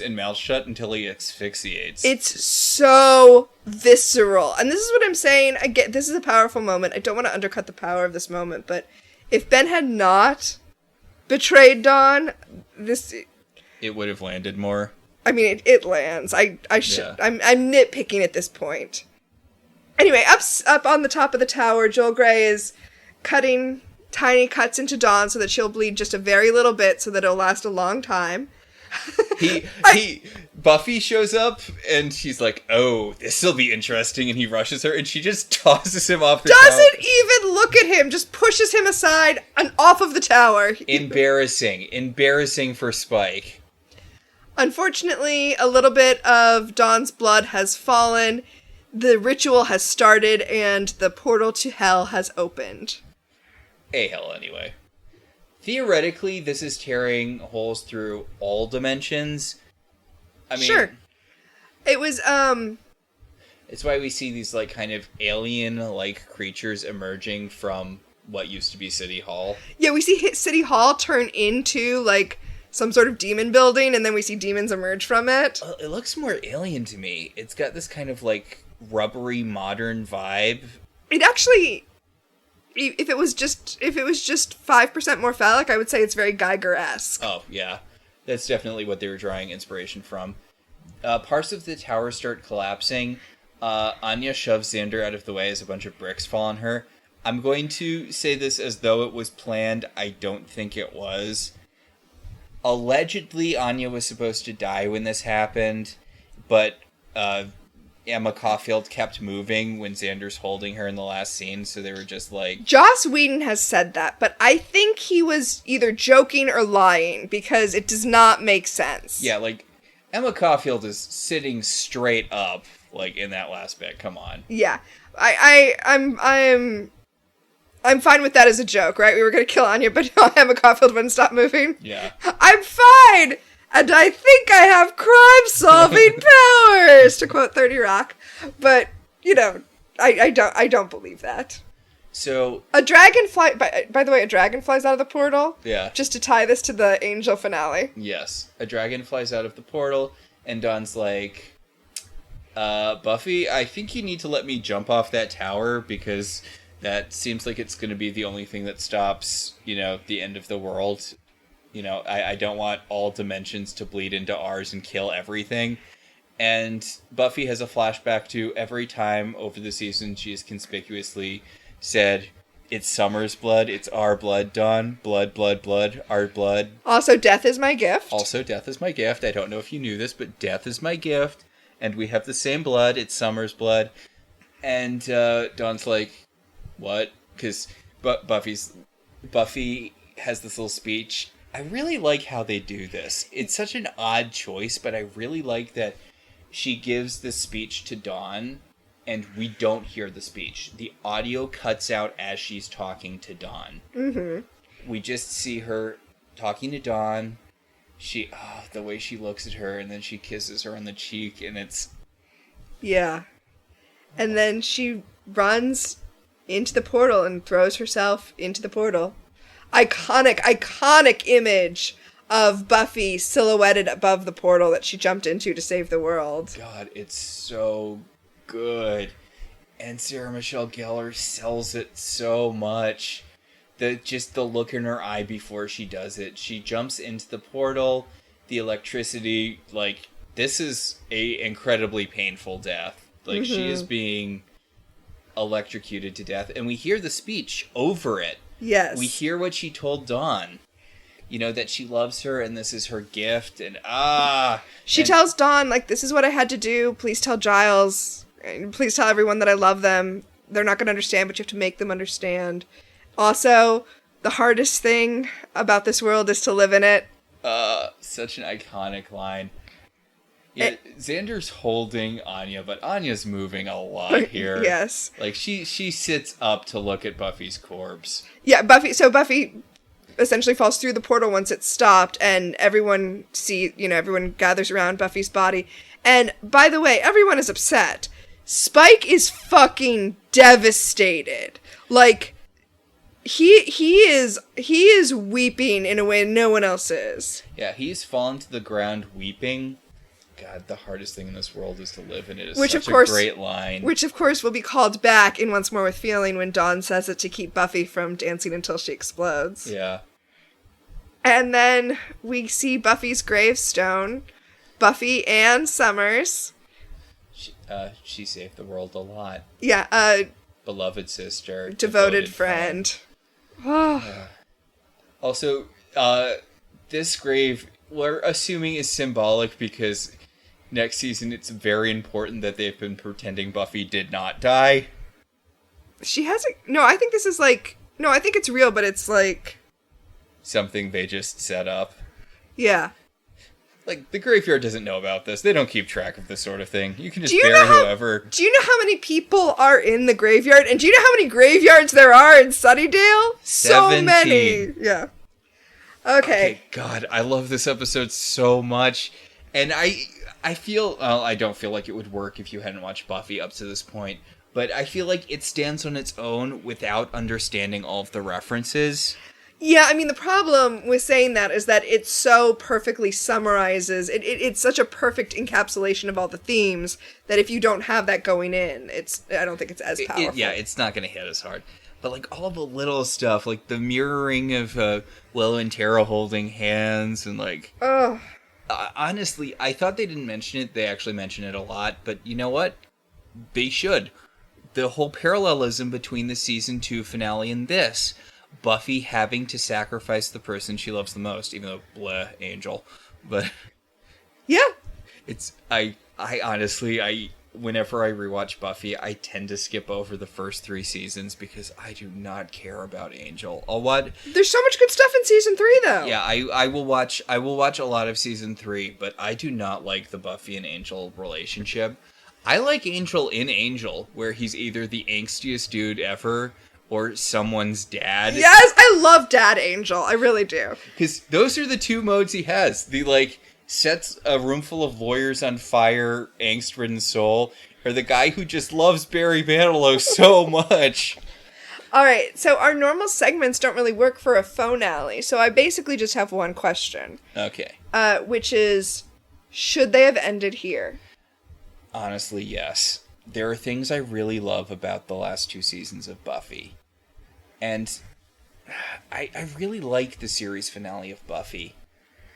and mouth shut until he asphyxiates. It's so visceral. And this is what I'm saying. This is a powerful moment. I don't want to undercut the power of this moment, but if Ben had not betrayed Dawn, it would have landed more. I mean, it lands. I'm nitpicking at this point. Anyway, up on the top of the tower, Joel Grey is cutting tiny cuts into Dawn so that she'll bleed just a very little bit so that it'll last a long time. Buffy shows up and she's like, oh, this'll be interesting, and he rushes her and she just tosses him off the tower. Doesn't even look at him, just pushes him aside and off of the tower. Embarrassing for Spike. Unfortunately, a little bit of Dawn's blood has fallen, the ritual has started, and the portal to hell has opened. Hell, anyway. Theoretically, this is tearing holes through all dimensions. I mean, sure. It was, It's why we see these, like, kind of alien-like creatures emerging from what used to be City Hall. Yeah, we see City Hall turn into, like, some sort of demon building, and then we see demons emerge from it. It looks more alien to me. It's got this kind of, like, rubbery, modern vibe. It actually... If it was just 5% more phallic, I would say it's very Geiger-esque. Oh, yeah. That's definitely what they were drawing inspiration from. Parts of the tower start collapsing. Anya shoves Xander out of the way as a bunch of bricks fall on her. I'm going to say this as though it was planned. I don't think it was. Allegedly, Anya was supposed to die when this happened, but Emma Caulfield kept moving when Xander's holding her in the last scene, so they were just like... Joss Whedon has said that, but I think he was either joking or lying, because it does not make sense. Yeah, like, Emma Caulfield is sitting straight up, like, in that last bit. Come on. Yeah. I'm fine with that as a joke, right? We were going to kill Anya, but Emma Caulfield wouldn't stop moving. Yeah. I'm fine! And I think I have crime-solving powers, to quote 30 Rock. But, I don't believe that. So... A dragonfly... By the way, a dragon flies out of the portal. Yeah. Just to tie this to the Angel finale. Yes. A dragon flies out of the portal, and Dawn's like, Buffy, I think you need to let me jump off that tower, because that seems like it's going to be the only thing that stops, the end of the world. I don't want all dimensions to bleed into ours and kill everything. And Buffy has a flashback to every time over the season she has conspicuously said, it's Summer's blood, it's our blood, Dawn. Blood, blood, blood, our blood. Also, death is my gift. I don't know if you knew this, but death is my gift. And we have the same blood, it's Summer's blood. And Dawn's like, what? Because Buffy has this little speech. I really like how they do this. It's such an odd choice, but I really like that she gives this speech to Dawn, and we don't hear the speech. The audio cuts out as she's talking to Dawn. Mm-hmm. We just see her talking to Dawn. The way she looks at her, and then she kisses her on the cheek, and it's... Yeah. And then she runs into the portal and throws herself into the portal. Iconic image of Buffy silhouetted above the portal that she jumped into to save the world. God, it's so good. And Sarah Michelle Gellar sells it so much. The look in her eye before she does it. She jumps into the portal, the electricity, like, this is a incredibly painful death. Like, mm-hmm. She is being electrocuted to death, and we hear the speech over it. Yes. We hear what she told Dawn. That she loves her and this is her gift, and She tells Dawn, like, this is what I had to do. Please tell Giles. Please tell everyone that I love them. They're not going to understand, but you have to make them understand. Also, the hardest thing about this world is to live in it. Such an iconic line. Yeah, Xander's holding Anya, but Anya's moving a lot here. Yes. Like, she sits up to look at Buffy's corpse. Yeah, Buffy essentially falls through the portal once it's stopped, and everyone gathers around Buffy's body. And, by the way, everyone is upset. Spike is fucking devastated. Like, he is weeping in a way no one else is. Yeah, he's fallen to the ground weeping. God, the hardest thing in this world is to live in it. Is such a great line. Which, of course, will be called back in Once More with Feeling when Dawn says it to keep Buffy from dancing until she explodes. Yeah. And then we see Buffy's gravestone. Buffy Ann Summers. She saved the world a lot. Yeah, Beloved sister. Devoted friend. Also, this grave, we're assuming is symbolic because next season it's very important that they've been pretending Buffy did not die. She hasn't... No, I think this is like... No, I think it's real, but it's like... Something they just set up. Yeah. Like, the graveyard doesn't know about this. They don't keep track of this sort of thing. You can just bury whoever. Do you know how many people are in the graveyard? And do you know how many graveyards there are in Sunnydale? 17. So many. Yeah. Okay. God, I love this episode so much. And I feel... Well, I don't feel like it would work if you hadn't watched Buffy up to this point. But I feel like it stands on its own without understanding all of the references. Yeah, I mean, the problem with saying that is that it so perfectly summarizes, it's such a perfect encapsulation of all the themes that if you don't have that going in, I don't think it's as powerful. It's not going to hit as hard. But, like, all the little stuff, like the mirroring of Willow and Tara holding hands and, like... Ugh. Honestly, I thought they didn't mention it. They actually mention it a lot. But you know what? They should. The whole parallelism between the season 2 finale and this... Buffy having to sacrifice the person she loves the most, even though bleh, Angel. But yeah, I honestly, whenever I rewatch Buffy, I tend to skip over the first 3 seasons because I do not care about Angel. There's so much good stuff in season 3 though. Yeah, I will watch a lot of season 3, but I do not like the Buffy and Angel relationship. I like Angel in Angel, where he's either the angstiest dude ever or someone's dad. Yes, I love Dad Angel. I really do. Because those are the 2 modes he has. The, like, sets a room full of lawyers on fire, angst-ridden soul, or the guy who just loves Barry Manilow so much. Alright, so our normal segments don't really work for a finale, so I basically just have one question. Okay. Which is, should they have ended here? Honestly, yes. There are things I really love about the last 2 seasons of Buffy. And I really like the series finale of Buffy.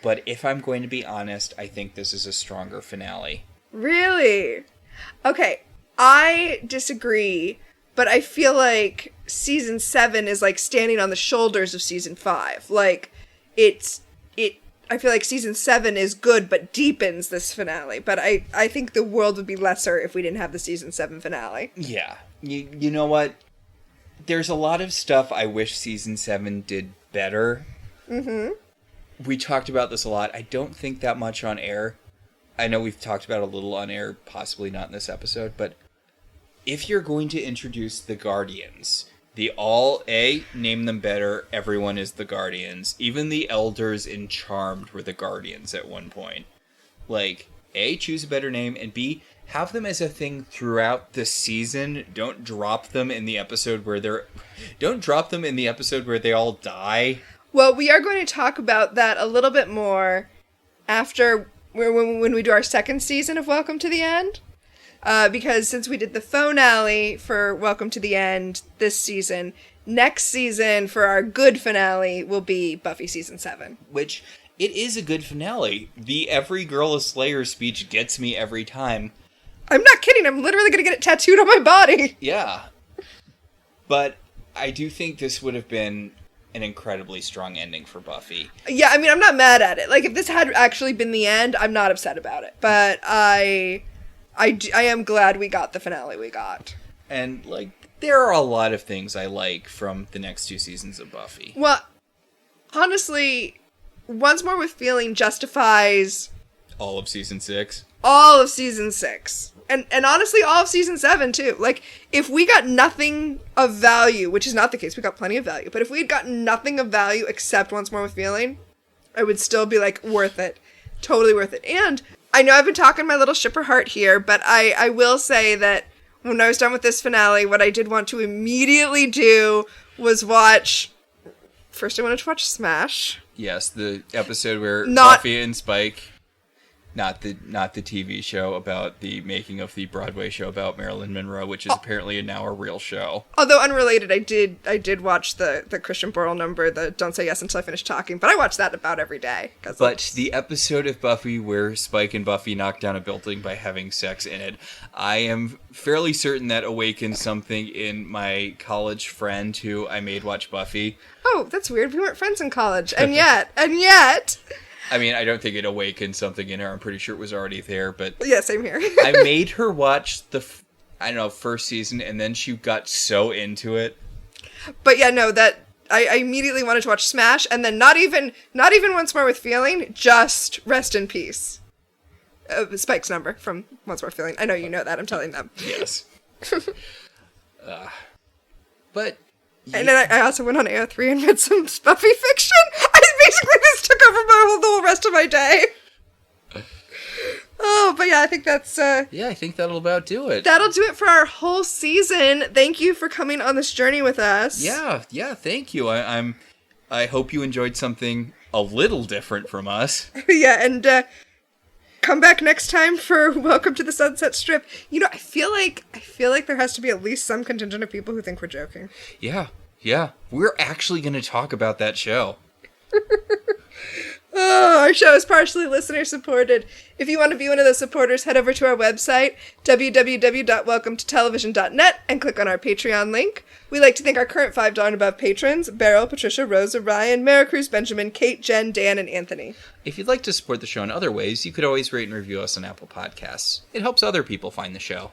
But if I'm going to be honest, I think this is a stronger finale. Really? Okay, I disagree, but I feel like season 7 is like standing on the shoulders of season 5. Like, I feel like season 7 is good, but deepens this finale. But I think the world would be lesser if we didn't have the season 7 finale. Yeah. You know what? There's a lot of stuff I wish season 7 did better. Mm-hmm. We talked about this a lot. I don't think that much on air. I know we've talked about it a little on air, possibly not in this episode, but if you're going to introduce the Guardians... name them better, everyone is the Guardians. Even the elders in Charmed were the Guardians at one point. Like, A, choose a better name, and B, have them as a thing throughout the season. Don't drop them in the episode where they all die. Well, we are going to talk about that a little bit more after, when we do our second season of Welcome to the End. Because since we did the finale for Welcome to the End this season, next season for our good finale will be Buffy season 7. Which, it is a good finale. The Every Girl a Slayer speech gets me every time. I'm not kidding, I'm literally gonna get it tattooed on my body! Yeah. But I do think this would have been an incredibly strong ending for Buffy. Yeah, I mean, I'm not mad at it. Like, if this had actually been the end, I'm not upset about it. But I am glad we got the finale we got. And, like, There are a lot of things I like from the next 2 seasons of Buffy. Well, honestly, Once More with Feeling justifies All of season 6. all of season 6. And honestly, all of season 7, too. Like, if we got nothing of value, which is not the case, we got plenty of value, but if we had gotten nothing of value except Once More with Feeling, I would still be like, worth it. Totally worth it. And I know I've been talking my little shipper heart here, but I will say that when I was done with this finale, what I did want to immediately do was watch... First, I wanted to watch Smash. Yes, the episode where Not- Buffy and Spike... Not the TV show about the making of the Broadway show about Marilyn Monroe, which is apparently now a real show. Although unrelated, I did watch the Christian Borle number, the Don't Say Yes Until I Finish Talking, but I watch that about every day. But the episode of Buffy where Spike and Buffy knock down a building by having sex in it, I am fairly certain that awakened something in my college friend who I made watch Buffy. Oh, that's weird. We weren't friends in college. And yet... I mean, I don't think it awakened something in her. I'm pretty sure it was already there, but... Yeah, same here. I made her watch the, first season, and then she got so into it. But yeah, no, that... I immediately wanted to watch Smash, and then not even Once More with Feeling, just Rest in Peace. Spike's number from Once More with Feeling. I know you know that, I'm telling them. Yes. But... And then I also went on AO3 and read some Buffy fiction. Basically, this took over the whole rest of my day. Oh, but yeah, I think that's... I think that'll about do it. That'll do it for our whole season. Thank you for coming on this journey with us. Yeah, thank you. I hope you enjoyed something a little different from us. Yeah, and come back next time for Welcome to the Sunset Strip. You know, I feel like there has to be at least some contingent of people who think we're joking. Yeah. We're actually going to talk about that show. Oh, our show is partially listener supported. If you want to be one of those supporters, head over to our website, www.welcometotelevision.net, and click on our Patreon link. We like to thank our current $5 and above patrons, Beryl, Patricia, Rosa, Ryan, Maricruz, Benjamin, Kate, Jen, Dan, and Anthony. If you'd like to support the show in other ways, you could always rate and review us on Apple Podcasts. It helps other people find the show.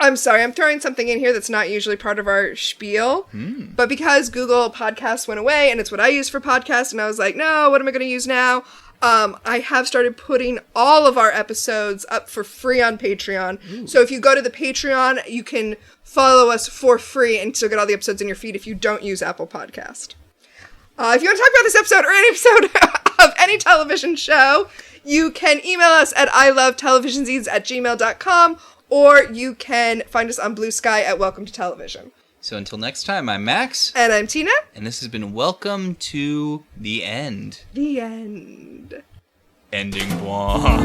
I'm sorry, I'm throwing something in here that's not usually part of our spiel, but because Google Podcasts went away, and it's what I use for podcasts, and I was like, no, what am I going to use now? I have started putting all of our episodes up for free on Patreon. Ooh. So if you go to the Patreon, you can follow us for free and still get all the episodes in your feed if you don't use Apple Podcast. If you want to talk about this episode or any episode of any television show, you can email us at ilovetelevisionzines@gmail.com, or you can find us on Blue Sky at Welcome to Television. So until next time, I'm Max. And I'm Tina. And this has been Welcome to the End. The End. Ending. Blah.